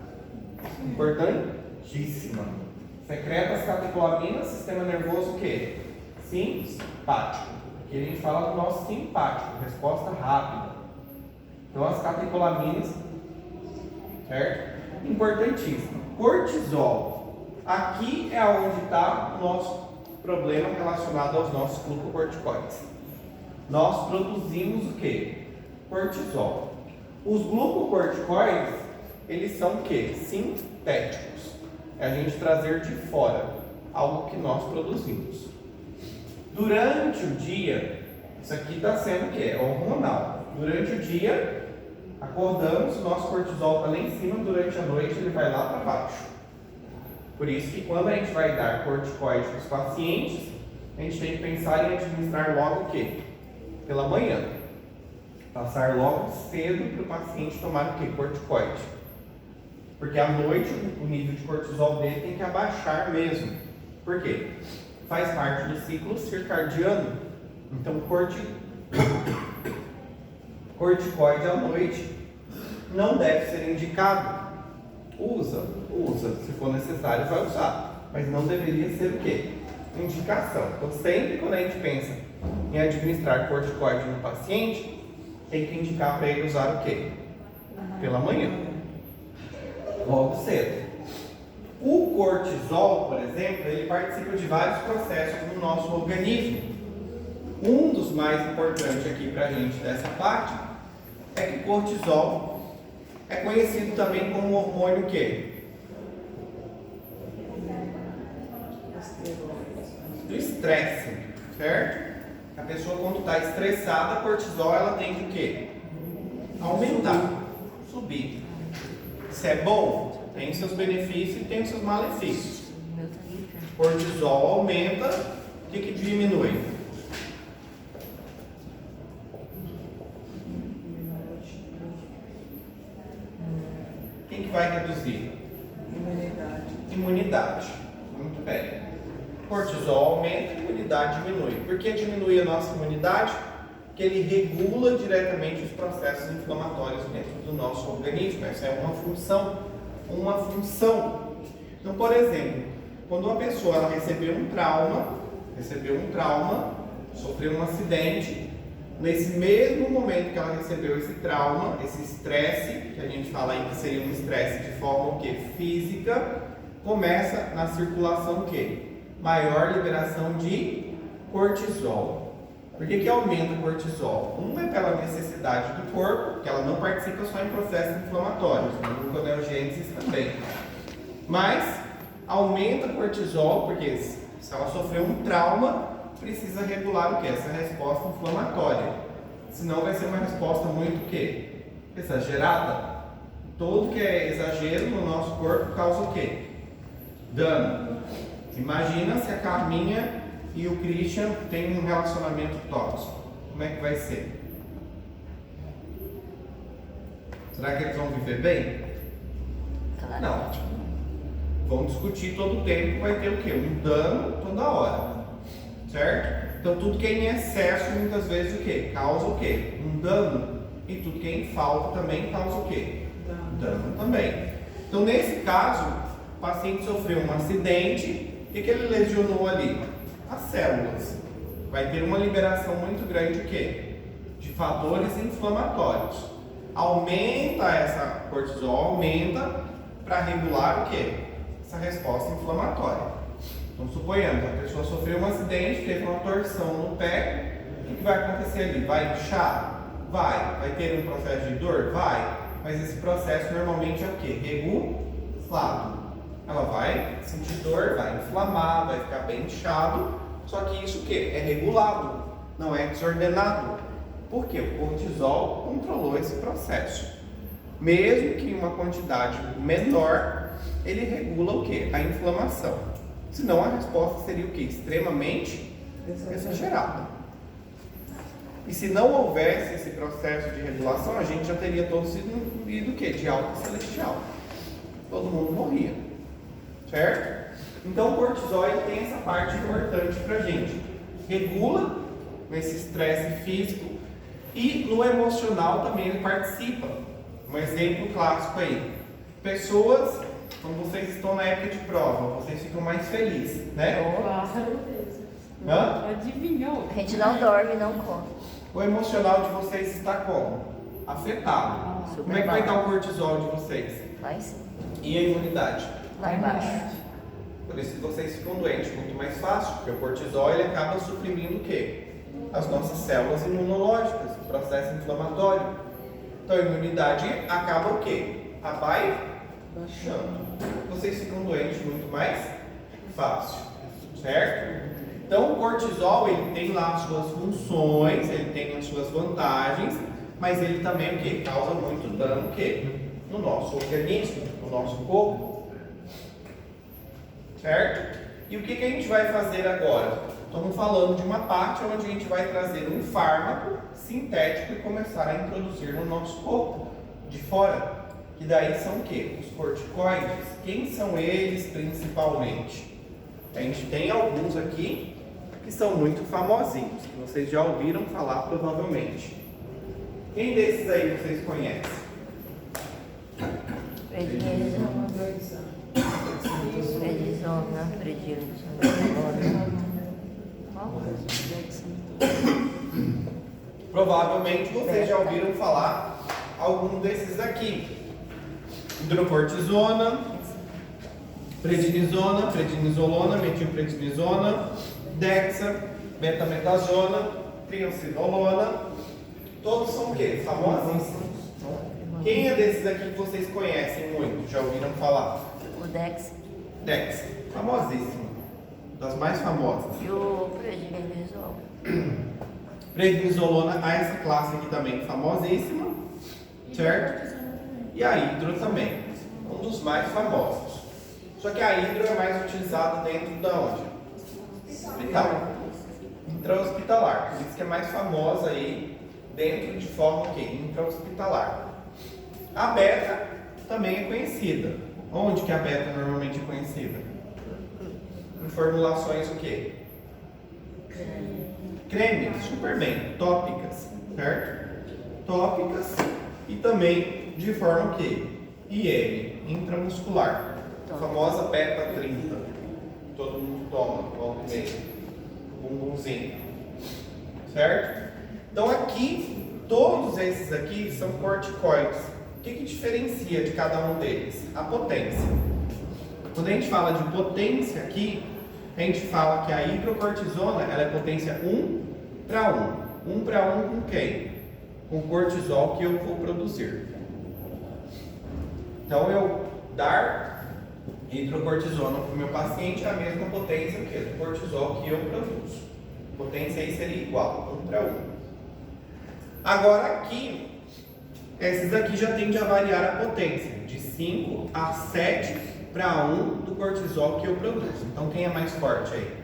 [SPEAKER 2] Importantíssima. Secreta as catecolaminas, sistema nervoso o quê? Simpático. Aqui a gente fala do nosso simpático, resposta rápida. Então as catecolaminas, certo? Importantíssimo. Cortisol. Aqui é onde está o nosso problema relacionado aos nossos glucocorticoides. Nós produzimos o quê? Cortisol. Os glucocorticoides, eles são o quê? Sintéticos. É a gente trazer de fora algo que nós produzimos. Durante o dia, isso aqui está sendo o quê? Hormonal. Durante o dia, acordamos, o nosso cortisol está lá em cima, durante a noite ele vai lá para baixo. Por isso que quando a gente vai dar corticoide para os pacientes, a gente tem que pensar em administrar logo o quê? Pela manhã. Passar logo cedo para o paciente tomar o quê? Corticoide. Porque à noite o nível de cortisol dele tem que abaixar mesmo. Por quê? Faz parte do ciclo circadiano. Então corticoide à noite não deve ser indicado. Usa, se for necessário vai usar, mas não deveria ser o quê? Indicação. Então sempre quando a gente pensa em administrar corticoide no paciente, tem que indicar para ele usar o quê? Pela manhã, logo cedo. O cortisol, por exemplo, ele participa de vários processos no nosso organismo. Um dos mais importantes aqui para a gente dessa parte é que o cortisol é conhecido também como o hormônio quê? Do estresse, certo? A pessoa quando está estressada, a cortisol ela tende o quê? Aumentar, subir. Isso é bom? Tem seus benefícios e tem seus malefícios. Cortisol aumenta, o que diminui? Quem que vai reduzir? Imunidade. Muito bem. Cortisol aumenta, a imunidade diminui. Por que diminui a nossa imunidade? Porque ele regula diretamente os processos inflamatórios dentro do nosso organismo. Essa é uma função. Então, por exemplo, quando uma pessoa ela recebeu um trauma, sofreu um acidente, nesse mesmo momento que ela recebeu esse trauma, esse estresse, que a gente fala aí que seria um estresse de forma o quê? Física, começa na circulação o quê? Maior liberação de cortisol. Por que aumenta o cortisol? Um é pela necessidade do corpo, que ela não participa só em processos inflamatórios, na gluconeogênese também. Mas aumenta o cortisol, porque se ela sofreu um trauma, precisa regular o quê? Essa resposta inflamatória. Senão vai ser uma resposta muito o quê? Exagerada. Todo que é exagero no nosso corpo causa o quê? Dano. Imagina se a Carminha e o Christian têm um relacionamento tóxico. Como é que vai ser? Será que eles vão viver bem? Não. Vão discutir todo o tempo, vai ter o quê? Um dano toda hora. Certo? Então tudo que é em excesso muitas vezes o quê? Causa o quê? Um dano. E tudo que é em falta também causa o quê? Dano também. Então nesse caso, o paciente sofreu um acidente. O que ele lesionou ali? As células. Vai ter uma liberação muito grande o quê? De fatores inflamatórios. Aumenta essa cortisol, aumenta para regular o quê? Essa resposta inflamatória. Então, suponhamos, a pessoa sofreu um acidente, teve uma torção no pé, o que vai acontecer ali? Vai inchar? Vai. Vai ter um processo de dor? Vai. Mas esse processo normalmente é o quê? Regulado. Ela vai sentir dor, vai inflamar, vai ficar bem inchado, só que isso o quê? É regulado, não é desordenado. Por quê? O cortisol controlou esse processo. Mesmo que em uma quantidade menor, ele regula o quê? A inflamação. Senão a resposta seria o quê? Extremamente exagerada. E se não houvesse esse processo de regulação, a gente já teria todos sido o quê? De alta celestial. Todo mundo morria. Certo? Então o cortisol tem essa parte importante pra gente. Regula nesse estresse físico e no emocional também ele participa. Um exemplo clássico aí. Pessoas, quando vocês estão na época de prova, vocês ficam mais felizes, né?
[SPEAKER 3] Claro.
[SPEAKER 2] Hã?
[SPEAKER 3] Adivinhou?
[SPEAKER 1] A gente não dorme, não come.
[SPEAKER 2] O emocional de vocês está como? Afetado.
[SPEAKER 1] Super
[SPEAKER 2] Como é que vai estar
[SPEAKER 1] mal.
[SPEAKER 2] o cortisol de vocês?
[SPEAKER 1] Lá em cima,
[SPEAKER 2] E a imunidade?
[SPEAKER 1] lá embaixo.
[SPEAKER 2] Por isso que vocês ficam doentes muito mais fácil, porque o cortisol ele acaba suprimindo o quê? As nossas células imunológicas, o processo inflamatório. Então a imunidade acaba o quê? Abaixando. Vocês ficam doentes muito mais fácil, certo? Então o cortisol ele tem lá as suas funções, ele tem as suas vantagens, mas ele também o quê? Causa muito dano o quê? No nosso organismo, no nosso corpo. Certo? E o que a gente vai fazer agora? Estamos falando de uma parte onde a gente vai trazer um fármaco sintético e começar a introduzir no nosso corpo, de fora. Que daí são o quê? Os corticoides. Quem são eles principalmente? A gente tem alguns aqui que são muito famosinhos, que vocês já ouviram falar provavelmente. Quem desses aí vocês conhecem?
[SPEAKER 1] Prednisona,
[SPEAKER 2] Provavelmente vocês já ouviram falar algum desses aqui. Hidrocortisona, prednisona, prednisolona, metilprednisona, dexa, betametasona, triancinolona. Todos são o quê? Famosíssimos. Quem é desses aqui que vocês conhecem muito? Já ouviram falar?
[SPEAKER 1] o Dex
[SPEAKER 2] Dexa, famosíssimo. Das mais famosas.
[SPEAKER 1] e o prednisol.
[SPEAKER 2] Prednisolona, essa classe aqui também famosíssima, certo? E a hidro também, um dos mais famosos. Só que a hidro é mais utilizada dentro da onde? Hospital. Intra-hospitalar, por isso que é mais famosa aí dentro de forma o quê? Intra-hospitalar. A beta também é conhecida. Onde que a beta normalmente é conhecida? Em formulações o quê? Cremes, super bem, tópicas, certo? Tópicas e também de forma o quê? IM, intramuscular. A famosa beta 30. Todo mundo toma, volta e meia. Bumbumzinho. Certo? Então aqui, todos esses aqui são corticoides. O que diferencia de cada um deles? A potência. Quando a gente fala de potência aqui, a gente fala que a hidrocortisona ela é potência 1 para 1. 1 para 1 com quem? Com o cortisol que eu vou produzir. Então eu dar hidrocortisona para o meu paciente é a mesma potência que do cortisol que eu produzo. A potência aí seria igual, 1 para 1. Agora aqui, esses aqui já tendem a variar a potência, de 5 a 7 para 1 do cortisol que eu produzo. Então quem é mais forte aí?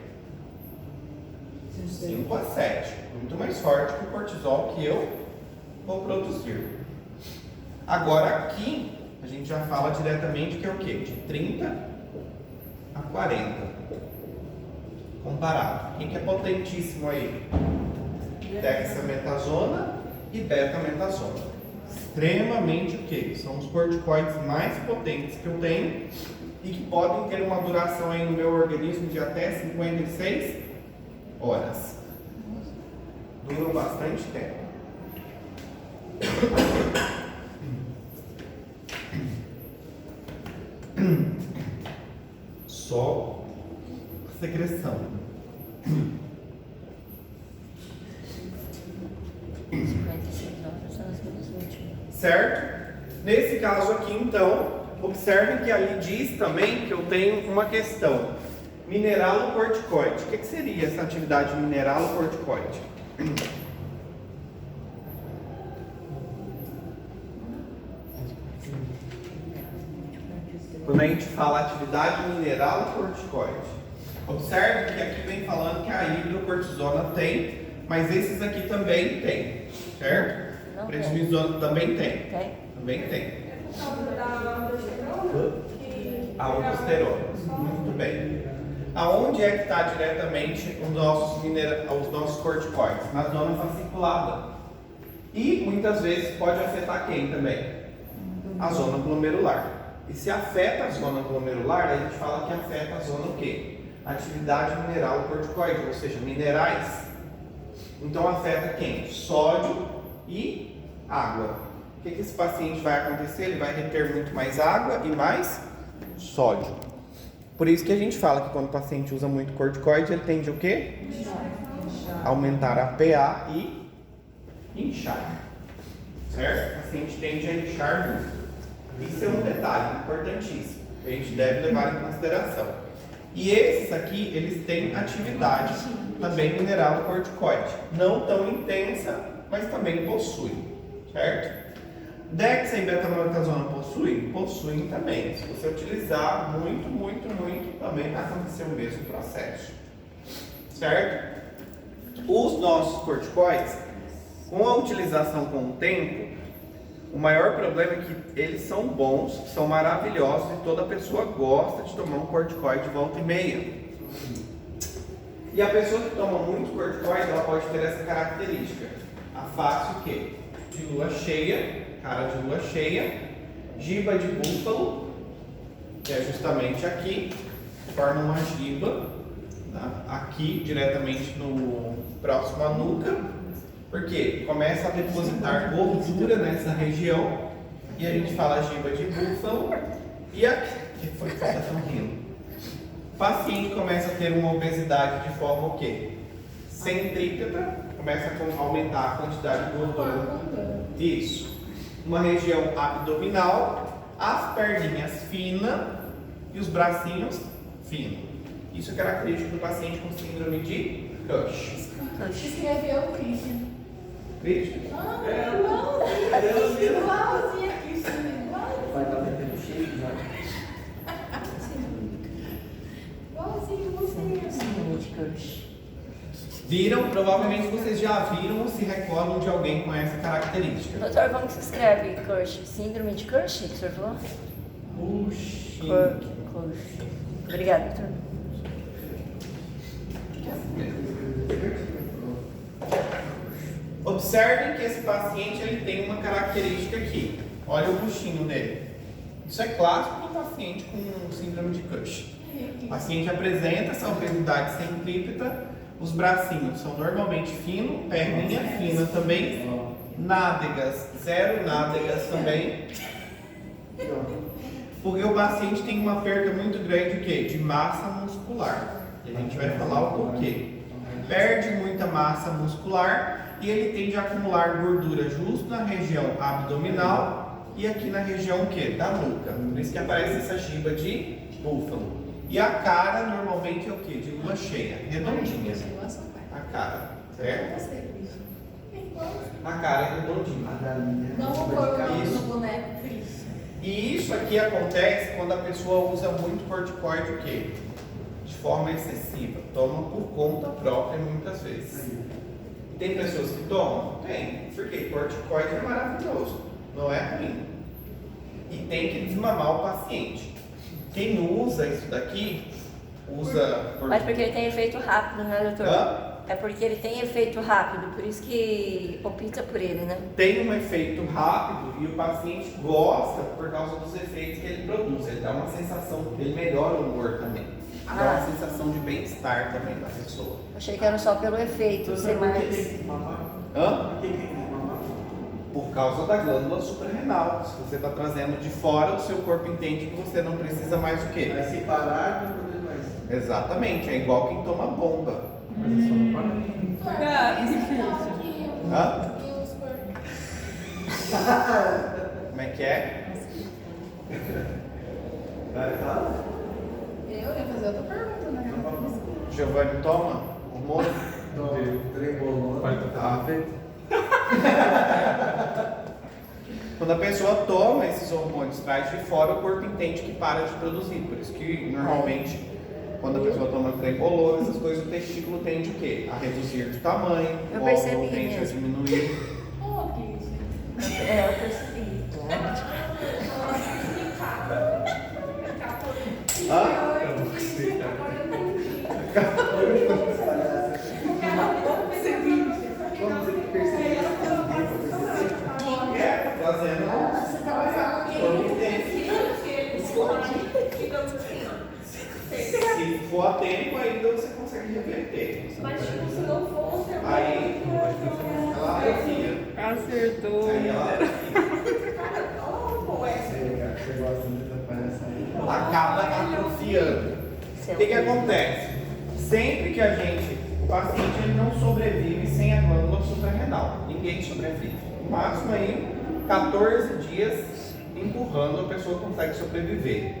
[SPEAKER 2] 5 a 7. Muito mais forte que o cortisol que eu vou produzir. Agora aqui, a gente já fala diretamente que é o quê? De 30 a 40. Comparado. Quem que é potentíssimo aí? Dexametasona e betametasona. Extremamente o quê? São os corticoides mais potentes que eu tenho e que podem ter uma duração aí no meu organismo de até 56 horas. Duram bastante tempo. Só secreção.
[SPEAKER 1] 56 horas são as minhas últimas.
[SPEAKER 2] Certo? Nesse caso aqui, então, observem que ali diz também que eu tenho uma questão. Mineralocorticoide. O que seria essa atividade mineralocorticoide? Quando a gente fala atividade mineralocorticoide, observe que aqui vem falando que a hidrocortisona tem, mas esses aqui também tem, certo?
[SPEAKER 1] Não tem.
[SPEAKER 2] Prednisona também tem.
[SPEAKER 1] Tem?
[SPEAKER 2] Também tem.
[SPEAKER 5] É por causa da aldosterona?
[SPEAKER 2] A aldosterona. Muito bem. Aonde é que está diretamente os nossos corticoides? Na zona fasciculada. E muitas vezes pode afetar quem também? a zona glomerular. E se afeta a zona glomerular, a gente fala que afeta a zona o quê? Atividade mineral corticoide, ou seja, minerais. Então afeta quem? Sódio e água. O que esse paciente vai acontecer? Ele vai reter muito mais água e mais sódio. Por isso que a gente fala que quando o paciente usa muito corticoide, ele tende o quê? Aumentar a PA e inchar. Certo? O paciente tende a inchar muito. Isso é um detalhe importantíssimo, que a gente deve levar em consideração. E esses aqui, eles têm atividade também mineral corticoide. Não tão intensa, mas também possuem. Certo? Dexa e beta-aminotransona possuem também. Se você utilizar muito, também vai acontecer o mesmo processo. Certo? Os nossos corticoides, com a utilização com o tempo, o maior problema é que eles são bons, são maravilhosos e toda pessoa gosta de tomar um corticoide de volta e meia. E a pessoa que toma muito corticoide, ela pode ter essa característica. A face o quê? De lua cheia, cara de lua cheia, giba de búfalo, que é justamente aqui, forma uma giba, tá? Aqui diretamente no próximo à nuca, porque começa a depositar gordura nessa região, e a gente fala giba de búfalo, e aqui, que foi que vocês estão rindo? O paciente começa a ter uma obesidade de forma o quê? Centrípeta, começa a aumentar a quantidade de gordura. Isso. Uma região abdominal, as perninhas finas e os bracinhos finos. Isso é característico do paciente com síndrome de Cush.
[SPEAKER 5] Escreveu o Christian.
[SPEAKER 2] Christian?
[SPEAKER 5] Igualzinho a Christian, igualzinho.
[SPEAKER 6] Vai estar metendo cheio já.
[SPEAKER 5] Igualzinho você.
[SPEAKER 2] Viram? Provavelmente vocês já viram ou se recordam de alguém com essa característica.
[SPEAKER 1] Doutor, como que se escreve Cush? Síndrome de Cush, que o senhor falou?
[SPEAKER 2] Cush.
[SPEAKER 1] Cush. Obrigada, doutor.
[SPEAKER 2] Observem que esse paciente ele tem uma característica aqui. Olha o buchinho dele. Isso é clássico do paciente com síndrome de Cush. O paciente apresenta essa obesidade centrípeta. Os bracinhos são normalmente finos, perninha fina também, nádegas, zero nádegas também. Porque o paciente tem uma perda muito grande de quê? De massa muscular. E a gente vai falar o porquê. Perde muita massa muscular e ele tende a acumular gordura justo na região abdominal e aqui na região o quê? Da nuca. Por isso que aparece essa giba de búfalo. E a cara normalmente é o quê? De lua cheia, redondinha. A cara, certo? A cara é redondinha.
[SPEAKER 5] Não o corpo
[SPEAKER 2] Isso.
[SPEAKER 5] do boneco Christian.
[SPEAKER 2] E isso aqui acontece quando a pessoa usa muito corticoide o quê? De forma excessiva. Toma por conta própria muitas vezes. Tem pessoas que tomam? Tem. Porque corticoide é maravilhoso. Não é ruim. E tem que desmamar o paciente. Quem não usa isso daqui, usa...
[SPEAKER 1] Mas porque ele tem efeito rápido, né, doutor?
[SPEAKER 2] Hã?
[SPEAKER 1] É porque ele tem efeito rápido, por isso que opta por ele, né?
[SPEAKER 2] Tem um efeito rápido e o paciente gosta por causa dos efeitos que ele produz. Ele dá uma sensação, ele melhora o humor também. Dá uma sensação de bem-estar também da pessoa.
[SPEAKER 1] Achei que era só pelo efeito, ser mais...
[SPEAKER 2] Hã? Por causa da glândula suprarrenal. Se você está trazendo de fora, o seu corpo entende que você não precisa mais o quê?
[SPEAKER 6] Vai se parar, não produz mais.
[SPEAKER 2] Exatamente, é igual quem toma bomba.
[SPEAKER 6] Mas é só não parar.
[SPEAKER 2] Hã?
[SPEAKER 5] E os corpos?
[SPEAKER 2] Como é que é?
[SPEAKER 6] Vai, fala.
[SPEAKER 4] Eu ia fazer outra pergunta, né?
[SPEAKER 2] Giovanni toma hormônio?
[SPEAKER 6] Trembolou.
[SPEAKER 2] Tá feito. Quando a pessoa toma esses hormônios, traz de fora, o corpo entende que para de produzir. Por isso que normalmente, quando a pessoa toma trembolor, essas coisas, o testículo tende o quê? A reduzir de tamanho,
[SPEAKER 1] Eu
[SPEAKER 2] o
[SPEAKER 1] percebi
[SPEAKER 2] óvulo tende a
[SPEAKER 1] mesmo.
[SPEAKER 2] diminuir.
[SPEAKER 5] Oh, Christian.
[SPEAKER 1] É, eu percebi.
[SPEAKER 2] Hã? É, trazendo o tempo, ainda você consegue reverter.
[SPEAKER 5] Mas tipo, se não fosse, eu
[SPEAKER 2] Aí, ela atrofia.
[SPEAKER 4] Acertou.
[SPEAKER 2] Aí ela atrofia.
[SPEAKER 5] Cara, ó, essa.
[SPEAKER 6] Você gosta de aparecer aí.
[SPEAKER 2] Acaba atrofiando. O que acontece? Sempre que o paciente ele não sobrevive sem a glândula suprarrenal. Ninguém sobrevive. No máximo aí, 14 dias empurrando, a pessoa consegue sobreviver.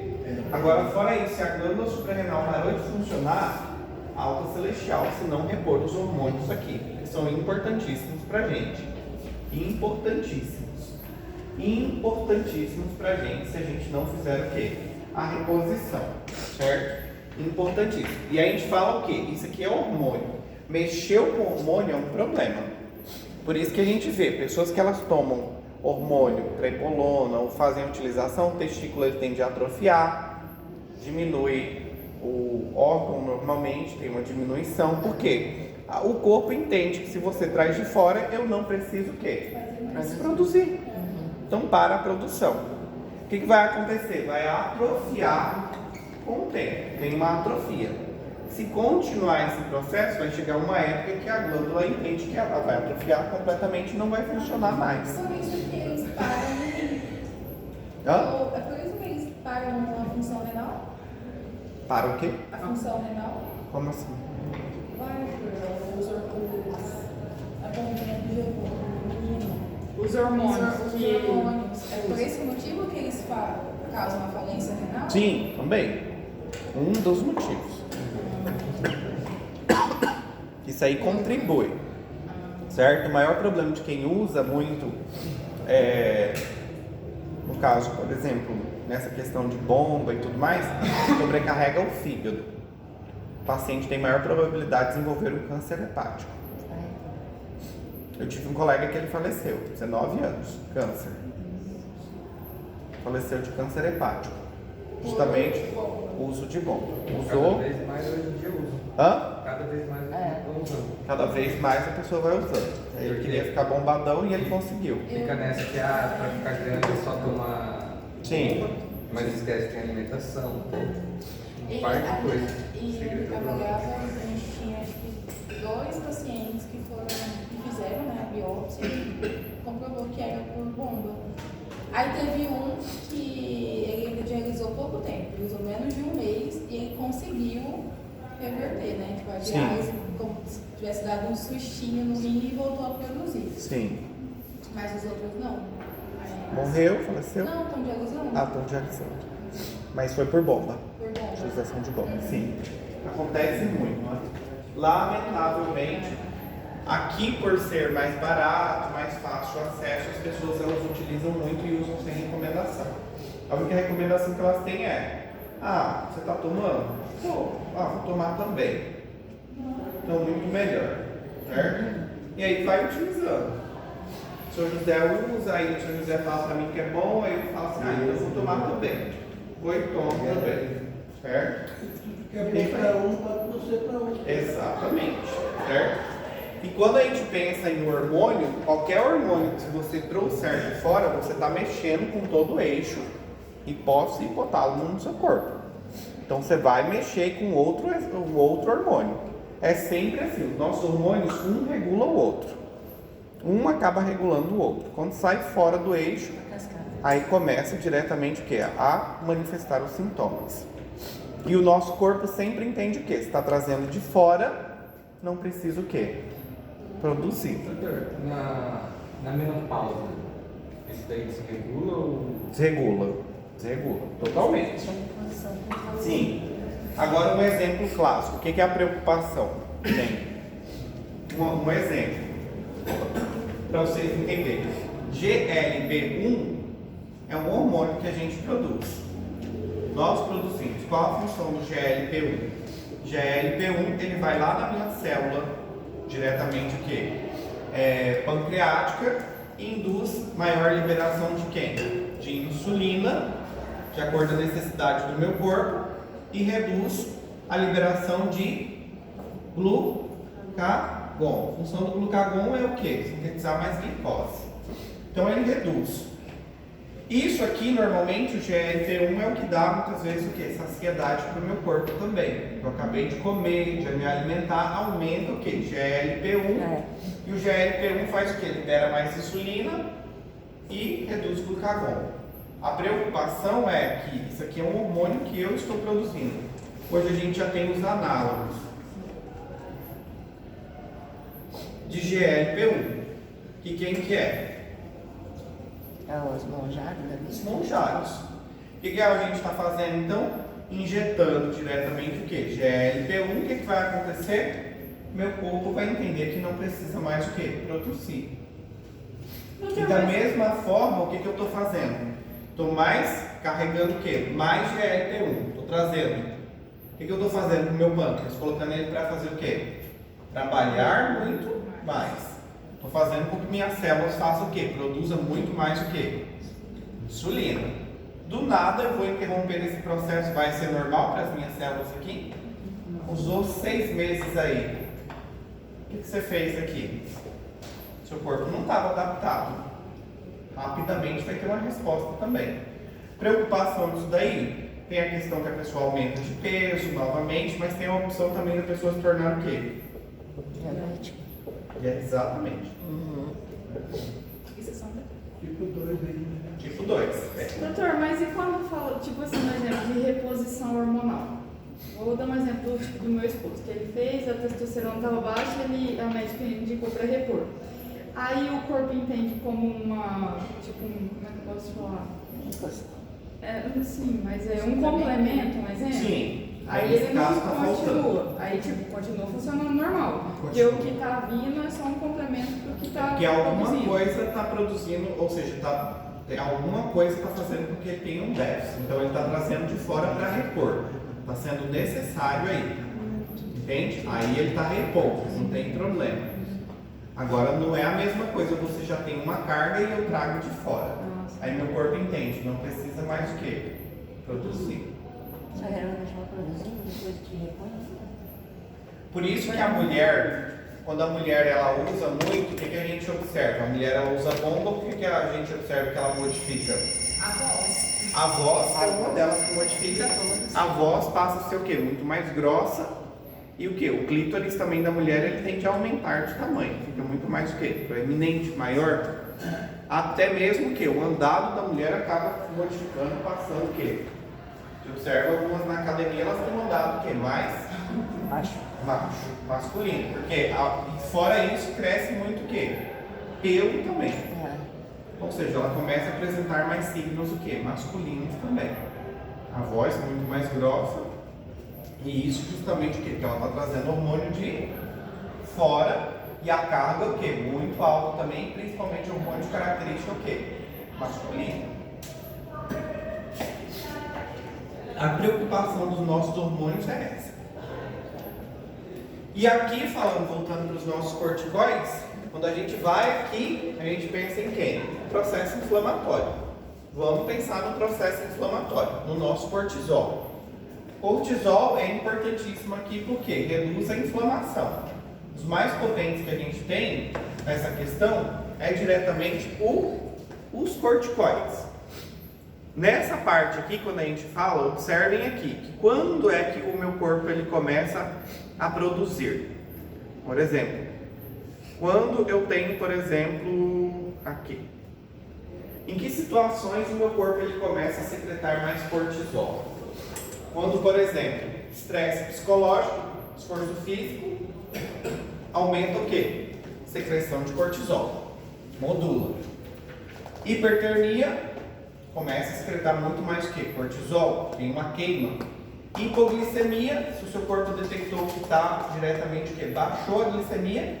[SPEAKER 2] Agora, fora isso, se a glândula suprarrenal parou de funcionar, alta celestial, se não repor os hormônios aqui, que são importantíssimos pra gente. Importantíssimos. Importantíssimos pra gente se a gente não fizer o quê? A reposição, certo? Importantíssimo. E aí a gente fala o quê? Isso aqui é hormônio. Mexeu com hormônio é um problema. Por isso que a gente vê pessoas que elas tomam hormônio, trebolona ou fazem a utilização, o testículo ele tende a atrofiar, diminui o órgão normalmente, tem uma diminuição. Por quê? O corpo entende que se você traz de fora, eu não preciso o quê? Produzir. Então para a produção. O que vai acontecer? Vai atrofiar com o tempo. Tem uma atrofia. Se continuar esse processo, vai chegar uma época que a glândula entende que ela vai atrofiar completamente e não vai funcionar mais.
[SPEAKER 7] Por isso que eles param.
[SPEAKER 2] Hã?
[SPEAKER 7] É por isso que eles param a função renal?
[SPEAKER 2] Para o quê?
[SPEAKER 7] A função renal?
[SPEAKER 2] Como assim?
[SPEAKER 7] Vai por a bombinha de hormônio.
[SPEAKER 4] Os hormônios.
[SPEAKER 7] Os
[SPEAKER 4] que-
[SPEAKER 7] hormônios. É por esse motivo que eles causam a falência renal?
[SPEAKER 2] Sim, também. Um dos motivos. Isso aí contribui. Certo? O maior problema de quem usa muito no caso, por exemplo, nessa questão de bomba e tudo mais, sobrecarrega o fígado. O paciente tem maior probabilidade de desenvolver um câncer hepático. Eu tive um colega que ele faleceu, 19 anos, câncer. Faleceu de câncer hepático. Justamente uso de bomba. Usou.
[SPEAKER 6] Cada vez mais hoje em dia uso.
[SPEAKER 2] Hã?
[SPEAKER 6] Cada vez mais eu estou usando.
[SPEAKER 2] Cada vez mais a pessoa vai usando. Ele queria ficar bombadão e ele conseguiu.
[SPEAKER 6] Fica nessa que pra ficar grande é só tomar.
[SPEAKER 2] Sim.
[SPEAKER 6] Mas esquece que tem alimentação.
[SPEAKER 7] E
[SPEAKER 6] Parte de coisa.
[SPEAKER 7] ele trabalhava, a gente tinha acho que 2 pacientes que fizeram, né, a biópsia e comprovou que era por bomba. Aí teve um que ele ainda dialisou pouco tempo, ele usou menos de um mês e ele conseguiu reverter, né? Tipo, a
[SPEAKER 2] Sim.
[SPEAKER 7] diálise, como se tivesse dado um sustinho no rim e voltou a produzir.
[SPEAKER 2] Sim.
[SPEAKER 7] Mas os outros não. Aí-
[SPEAKER 2] Morreu, faleceu?
[SPEAKER 7] Não, estão dialisando.
[SPEAKER 2] Ah, estão dialisando. Mas foi por bomba.
[SPEAKER 7] Por bomba.
[SPEAKER 2] Utilização de bomba. Sim. Acontece muito, né? Lamentavelmente, aqui por ser mais barato, mais fácil o acesso, as pessoas elas utilizam muito e usam sem recomendação. A única recomendação que elas têm é: você está tomando? Vou tomar também. Então, muito melhor, certo? E aí vai utilizando. O Sr. José usa, aí o Sr. José fala para mim que é bom, aí eu falo assim: então eu vou tomar também. Vou e tomo também, certo?
[SPEAKER 8] Que é bom para um, pode não ser para outro.
[SPEAKER 2] Exatamente, certo? E quando a gente pensa em hormônio, qualquer hormônio que você trouxer de fora, você está mexendo com todo o eixo hipófise e hipotálamo no seu corpo. Então você vai mexer com outro hormônio. É sempre assim, os nossos hormônios, um regula o outro. Um acaba regulando o outro. Quando sai fora do eixo, aí começa diretamente o quê? A manifestar os sintomas. E o nosso corpo sempre entende o quê? Se está trazendo de fora, não precisa o quê? Produzir.
[SPEAKER 6] Doutor, na menopausa, isso daí desregula ou.
[SPEAKER 2] Desregula. Desregula. Totalmente. Sim. Agora um exemplo clássico. O que é a preocupação? Tem um exemplo para vocês entenderem. GLP-1 é um hormônio que a gente produz. Nós produzimos. Qual a função do GLP-1? GLP-1 ele vai lá na minha célula, diretamente o quê? Pancreática, e induz maior liberação de quem? De insulina, de acordo com a necessidade do meu corpo, e reduz a liberação de glucagon. A função do glucagon é o quê? Sintetizar mais glicose. Então ele reduz. Isso aqui, normalmente, o GLP-1 é o que dá, muitas vezes, o quê? Saciedade para o meu corpo também. Eu acabei de comer, de me alimentar, aumenta o quê? GLP-1. E o GLP-1 faz o quê? Libera mais insulina e reduz o glucagon. A preocupação é que isso aqui é um hormônio que eu estou produzindo. Hoje a gente já tem os análogos de GLP-1. Que quem que é?
[SPEAKER 1] É os monjados da vida.
[SPEAKER 2] Os monjados. O que a gente está fazendo então? Injetando diretamente o que? GLP-1. O que vai acontecer? Meu corpo vai entender que não precisa mais o que? Produzir. E da mesma forma, o que eu estou fazendo? Estou mais carregando o que? Mais GLP-1. Estou trazendo. O que eu estou fazendo com o meu pâncreas? Colocando ele para fazer o quê? Trabalhar muito mais. Estou fazendo com que minhas células façam o quê? Produza muito mais o quê? Insulina. Do nada eu vou interromper esse processo. Vai ser normal para as minhas células aqui? Usou 6 meses aí. O que você fez aqui? Seu corpo não estava adaptado. Rapidamente vai ter uma resposta também. Preocupação disso daí? Tem a questão que a pessoa aumenta de peso novamente, mas tem a opção também da pessoa se tornar o quê?
[SPEAKER 1] Diabético.
[SPEAKER 2] Exatamente.
[SPEAKER 7] Isso é só
[SPEAKER 8] Tipo 2 aí, né?
[SPEAKER 2] Tipo 2.
[SPEAKER 4] Doutor, mas e quando fala, tipo assim, um exemplo de reposição hormonal? Vou dar um exemplo tipo, do meu esposo, que ele fez, a testosterona estava baixa, a médica indicou para repor. Aí o corpo entende como uma, tipo, como é que eu posso falar? Sim, mas é um complemento, um exemplo?
[SPEAKER 2] Sim.
[SPEAKER 4] Aí
[SPEAKER 2] nesse
[SPEAKER 4] ele não
[SPEAKER 2] caso tá faltando.
[SPEAKER 4] continua, aí tipo, continua funcionando normal. Porque o que está vindo é só um complemento do que está
[SPEAKER 2] Que alguma
[SPEAKER 4] produzindo.
[SPEAKER 2] coisa está produzindo, ou seja, tem alguma coisa está fazendo com que ele tenha um déficit. Então ele está trazendo de fora para repor. Está sendo necessário aí. Entende? Aí ele está repondo, não tem problema. Agora não é a mesma coisa, você já tem uma carga e eu trago de fora. Aí meu corpo entende, não precisa mais o quê? Produzir.
[SPEAKER 1] Só era deixar produzindo depois que repõe.
[SPEAKER 2] Por isso que a mulher, quando a mulher ela usa muito, o que a gente observa? A mulher ela usa bomba, o que a gente observa que ela modifica?
[SPEAKER 7] a voz.
[SPEAKER 2] A voz é uma delas que modifica. A voz passa a ser o quê? Muito mais grossa. E o que? O clítoris também da mulher ele tende a aumentar de tamanho. Fica muito mais o quê? Proeminente, maior. Até mesmo o quê? O andado da mulher acaba modificando, passando o quê? Você observa algumas na academia, elas têm um andado o quê? Mais
[SPEAKER 1] Baixo.
[SPEAKER 2] masculino. Porque fora isso cresce muito o quê? Pelo também. Ou seja, ela começa a apresentar mais signos o quê? Masculinos também. A voz muito mais grossa. E isso justamente o quê? Porque ela está trazendo hormônio de fora. E a carga o quê? Muito alta também, principalmente hormônio de característica o quê? Masculino. A preocupação dos nossos hormônios é essa. E aqui, voltando para os nossos corticoides, quando a gente vai aqui, a gente pensa em quem? Processo inflamatório. Vamos pensar no processo inflamatório, no nosso cortisol. Cortisol é importantíssimo aqui porque reduz a inflamação. Os mais potentes que a gente tem nessa questão é diretamente os corticoides. Nessa parte aqui, quando a gente fala, observem aqui, que quando é que o meu corpo ele começa a produzir? Por exemplo, quando eu tenho, por exemplo, aqui. Em que situações o meu corpo ele começa a secretar mais cortisol? Quando, por exemplo, estresse psicológico, esforço físico, aumenta o quê? Secreção de cortisol. Modula. Hipertermia, começa a secretar muito mais o quê? Cortisol. Tem uma queima. Hipoglicemia, se o seu corpo detectou que está diretamente o quê? Baixou a glicemia,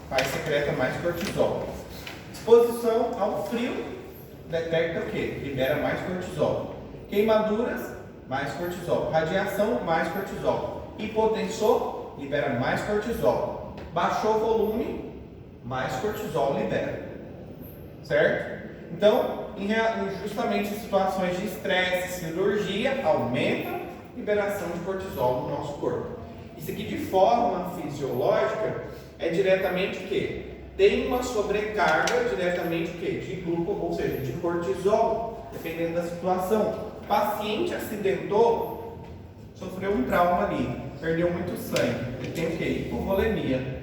[SPEAKER 2] vai secreta mais cortisol. Exposição ao frio, detecta o quê? Libera mais cortisol. Queimaduras, mais cortisol. Radiação, mais cortisol. Hipotensor, libera mais cortisol. Baixou o volume, mais cortisol libera. Certo? Então, justamente em situações de estresse, cirurgia, aumenta a liberação de cortisol no nosso corpo. Isso aqui de forma fisiológica é diretamente o quê? Tem uma sobrecarga diretamente o quê? De glucose, ou seja, de cortisol. dependendo da situação. O paciente acidentou, sofreu um trauma ali, perdeu muito sangue, ele tem o quê? Hipovolemia.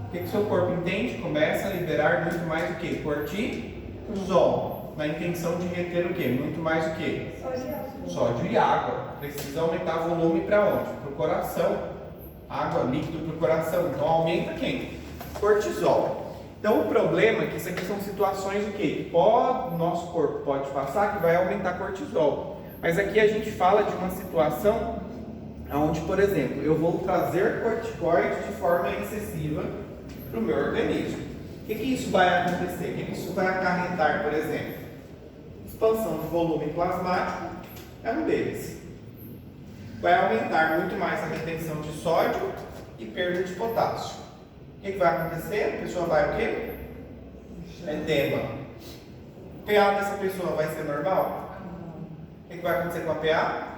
[SPEAKER 2] O que o seu corpo entende? Começa a liberar muito mais o quê? Cortisol, na intenção de reter o quê? Muito mais o quê? Sódio e água. Precisa aumentar o volume para onde? Para o coração. Água, líquido para o coração. Então aumenta quem? Cortisol. Então o problema é que isso aqui são situações o quê? Que o nosso corpo pode passar que vai aumentar cortisol. Mas aqui a gente fala de uma situação onde, por exemplo, eu vou trazer corticoide de forma excessiva para o meu organismo. O que isso vai acontecer? O que isso vai acarretar, por exemplo? Expansão de volume plasmático é um deles. Vai aumentar muito mais a retenção de sódio e perda de potássio. O que vai acontecer? A pessoa vai o quê? Edema. O PA dessa pessoa vai ser normal? O que vai acontecer com a PA?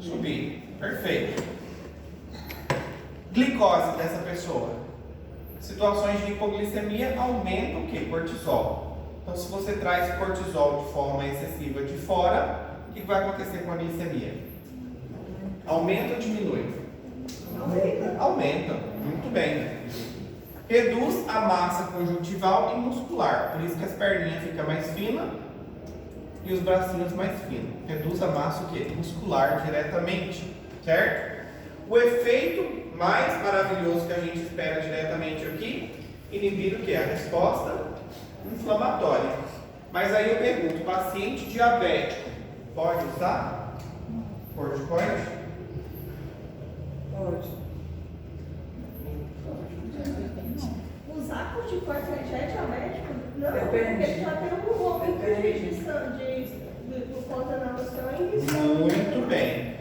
[SPEAKER 2] Subir. Perfeito. Glicose dessa pessoa. Situações de hipoglicemia aumentam o quê? Cortisol. Então, se você traz cortisol de forma excessiva de fora, o que vai acontecer com a glicemia? Aumenta ou diminui? Aumenta. Muito bem. Reduz a massa conjuntival e muscular. Por isso que as perninhas ficam mais finas e os bracinhos mais finos. Reduz a massa o quê? Muscular diretamente. Certo? O efeito mais maravilhoso que a gente espera diretamente aqui, inibir o que? A resposta inflamatória. Mas aí eu pergunto, paciente diabético pode usar corticoide?
[SPEAKER 3] Pode.
[SPEAKER 5] Usar corticoide já é diabético? Não,
[SPEAKER 3] Depende.
[SPEAKER 5] porque já tem um aumento por conta da sangue.
[SPEAKER 2] Muito bem.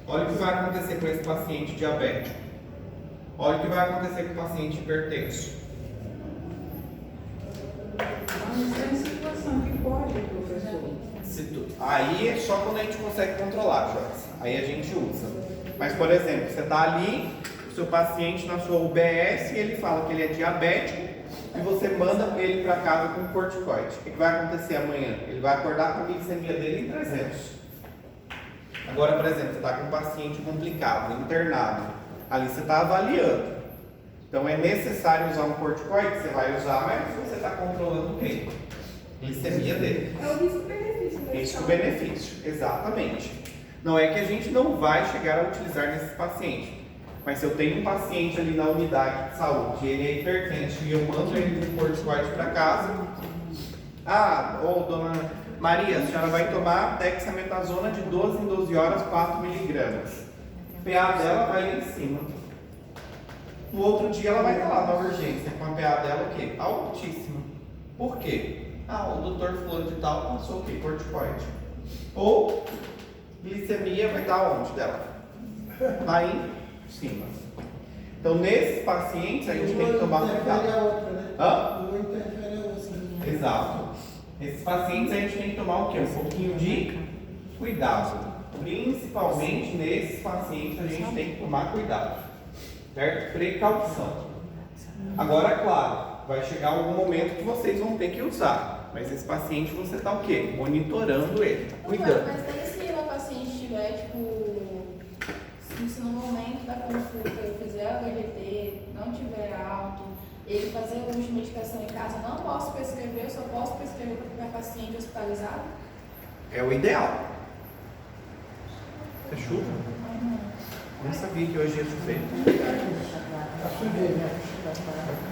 [SPEAKER 2] Olha o que vai acontecer com esse paciente diabético. Olha o que vai acontecer com o paciente hipertenso.
[SPEAKER 3] Mas tem situação que pode, professor.
[SPEAKER 2] Aí é só quando a gente consegue controlar, Joyce. Aí a gente usa. Mas, por exemplo, você está ali, o seu paciente na sua UBS e ele fala que ele é diabético e você manda ele para casa com corticoide. O que vai acontecer amanhã? Ele vai acordar com a glicemia dele em 300. Agora, por exemplo, você está com um paciente complicado, internado. Ali você está avaliando. Então é necessário usar um corticoide? Você vai usar, mas você está controlando o quê? Glicemia dele.
[SPEAKER 5] É o risco-benefício.
[SPEAKER 2] Risco-benefício, exatamente. Não é que a gente não vai chegar a utilizar nesses pacientes. Mas se eu tenho um paciente ali na unidade de saúde, ele é hipertenso e eu mando ele com corticoide para casa. Dona Maria, a senhora vai tomar dexametasona de 12 em 12 horas, 4 miligramas. O PA dela vai lá em cima. No outro dia ela vai estar lá na urgência com a PA dela o quê? Altíssima. Por quê? O doutor fulano de tal passou o quê? Corticoide. Ou glicemia vai estar onde dela? Lá em cima. Então nesses pacientes a gente tem que tomar cuidado.
[SPEAKER 8] Uma interfere a outra.
[SPEAKER 2] Exato. Nesses pacientes a gente tem que tomar o quê? Um pouquinho de cuidado. Principalmente nesses pacientes a gente tem que tomar cuidado. Certo? Precaução. Agora, claro, vai chegar algum momento que vocês vão ter que usar. Mas esse paciente você está o quê? Monitorando ele, cuidando.
[SPEAKER 7] Mas daí se o paciente tiver, se no momento da consulta eu fizer a HGT, não tiver alto, ele fazer uso de medicação em casa, não posso prescrever, eu só posso prescrever para paciente hospitalizado?
[SPEAKER 2] É o ideal. É chuva? Não sabia que hoje ia chover.
[SPEAKER 8] A subir, né?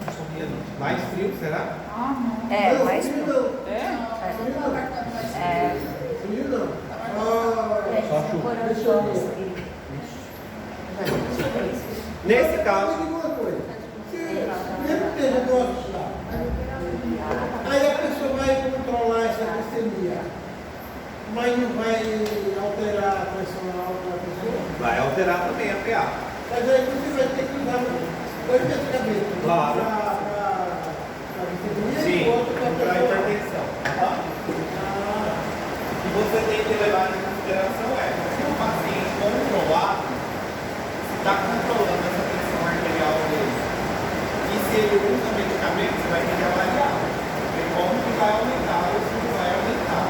[SPEAKER 2] Não sabia não. Mais frio, será?
[SPEAKER 1] É, mais frio.
[SPEAKER 8] Frio não.
[SPEAKER 2] Nesse caso,
[SPEAKER 8] Diga uma coisa. Mesmo que ele goste lá, aí a pessoa vai controlar essa glicemia, mas não vai alterar a pressão alta da pessoa.
[SPEAKER 2] vai alterar também a PA.
[SPEAKER 8] Mas aí você vai ter que usar dois medicamentos.
[SPEAKER 2] Claro.
[SPEAKER 8] Para glicemia
[SPEAKER 2] Sim,
[SPEAKER 8] e outro para
[SPEAKER 2] para a hipertensão. O que você tem que levar em consideração é, se o paciente controlado, se está controlando essa pressão arterial dele, e se ele usa medicamento, você vai ter que avaliar. Ver como que vai aumentar ou se não vai aumentar.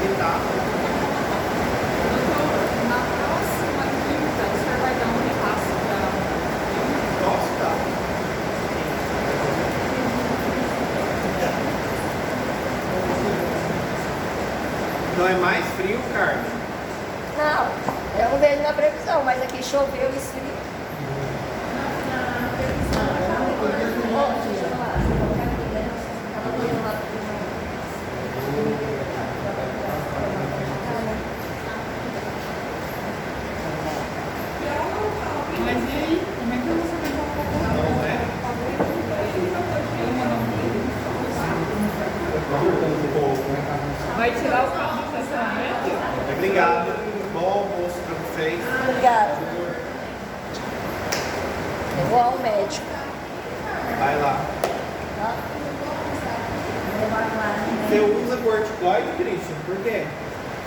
[SPEAKER 2] evitar.
[SPEAKER 4] Doutor, na próxima quinta, o senhor vai dar um repasse para
[SPEAKER 2] Posso, tá? Não é mais frio, Carmen?
[SPEAKER 1] Não, eu não vejo na previsão, mas aqui choveu e esfriou.
[SPEAKER 4] Mas e aí? Como é que eu vou saber qual é o
[SPEAKER 2] Não é?
[SPEAKER 4] Vai tirar o carro do estacionamento?
[SPEAKER 2] Obrigado. Bom almoço pra vocês.
[SPEAKER 1] Obrigada. Eu vou ao médico.
[SPEAKER 2] Vai lá.
[SPEAKER 1] Tá? Vou levar lá, né?
[SPEAKER 2] Você usa corticoide, Christian? Por quê?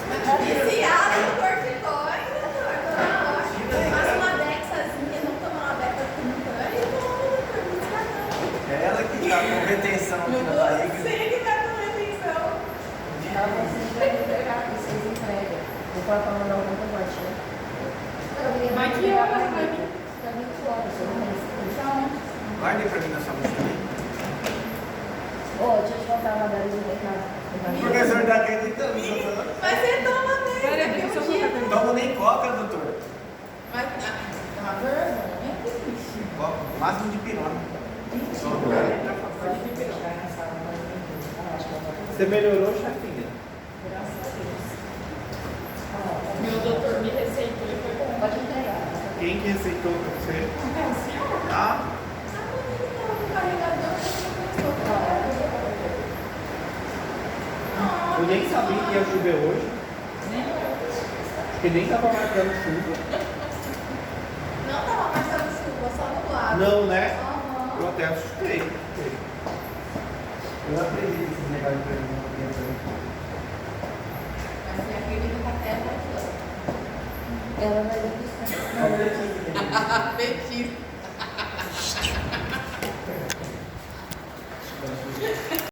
[SPEAKER 7] Viciada no corticoide, doutor. Faz uma dexazinha, não toma uma dexazinha e toma, doutor. Viciadão.
[SPEAKER 6] É ela que tá com retenção aqui na barriga.
[SPEAKER 7] Você que tá com retenção.
[SPEAKER 1] Então vocês vão entregar, vocês entregam. Vou colocar uma nova comprovante, né?
[SPEAKER 4] Mas que horas vai vir?
[SPEAKER 1] Tá 20 horas, eu não sei.
[SPEAKER 6] Guarde pra mim na sua mochila.
[SPEAKER 1] Ô, deixa eu te contar uma das do mercado.
[SPEAKER 6] O professor tá acreditando, doutor.
[SPEAKER 7] Mas você toma mesmo.
[SPEAKER 4] Peraí,
[SPEAKER 7] porque
[SPEAKER 4] deixa eu
[SPEAKER 7] um dia-
[SPEAKER 4] colocar.
[SPEAKER 6] Não tomo nem coca, doutor.
[SPEAKER 7] Mas é uma vergonha, bicho.
[SPEAKER 6] Coca, o máximo de pirona.
[SPEAKER 2] Você melhorou, chefinha?
[SPEAKER 4] Meu doutor me receitou e foi bom.
[SPEAKER 1] Pode entregar.
[SPEAKER 2] Quem que receitou pra você?
[SPEAKER 4] É o senhor?
[SPEAKER 2] Ah, eu nem sabia que ia chover hoje. Acho que nem tava marcando chuva.
[SPEAKER 7] Não tava marcando chuva, só nublado.
[SPEAKER 2] Não, né?
[SPEAKER 7] Aham.
[SPEAKER 2] Eu até assustei.
[SPEAKER 6] Eu não acredito nesse negócio de previsão.
[SPEAKER 7] Mas você acredita que a terra é plana.
[SPEAKER 1] Ela vai dar
[SPEAKER 6] Olha aqui.
[SPEAKER 7] Petista.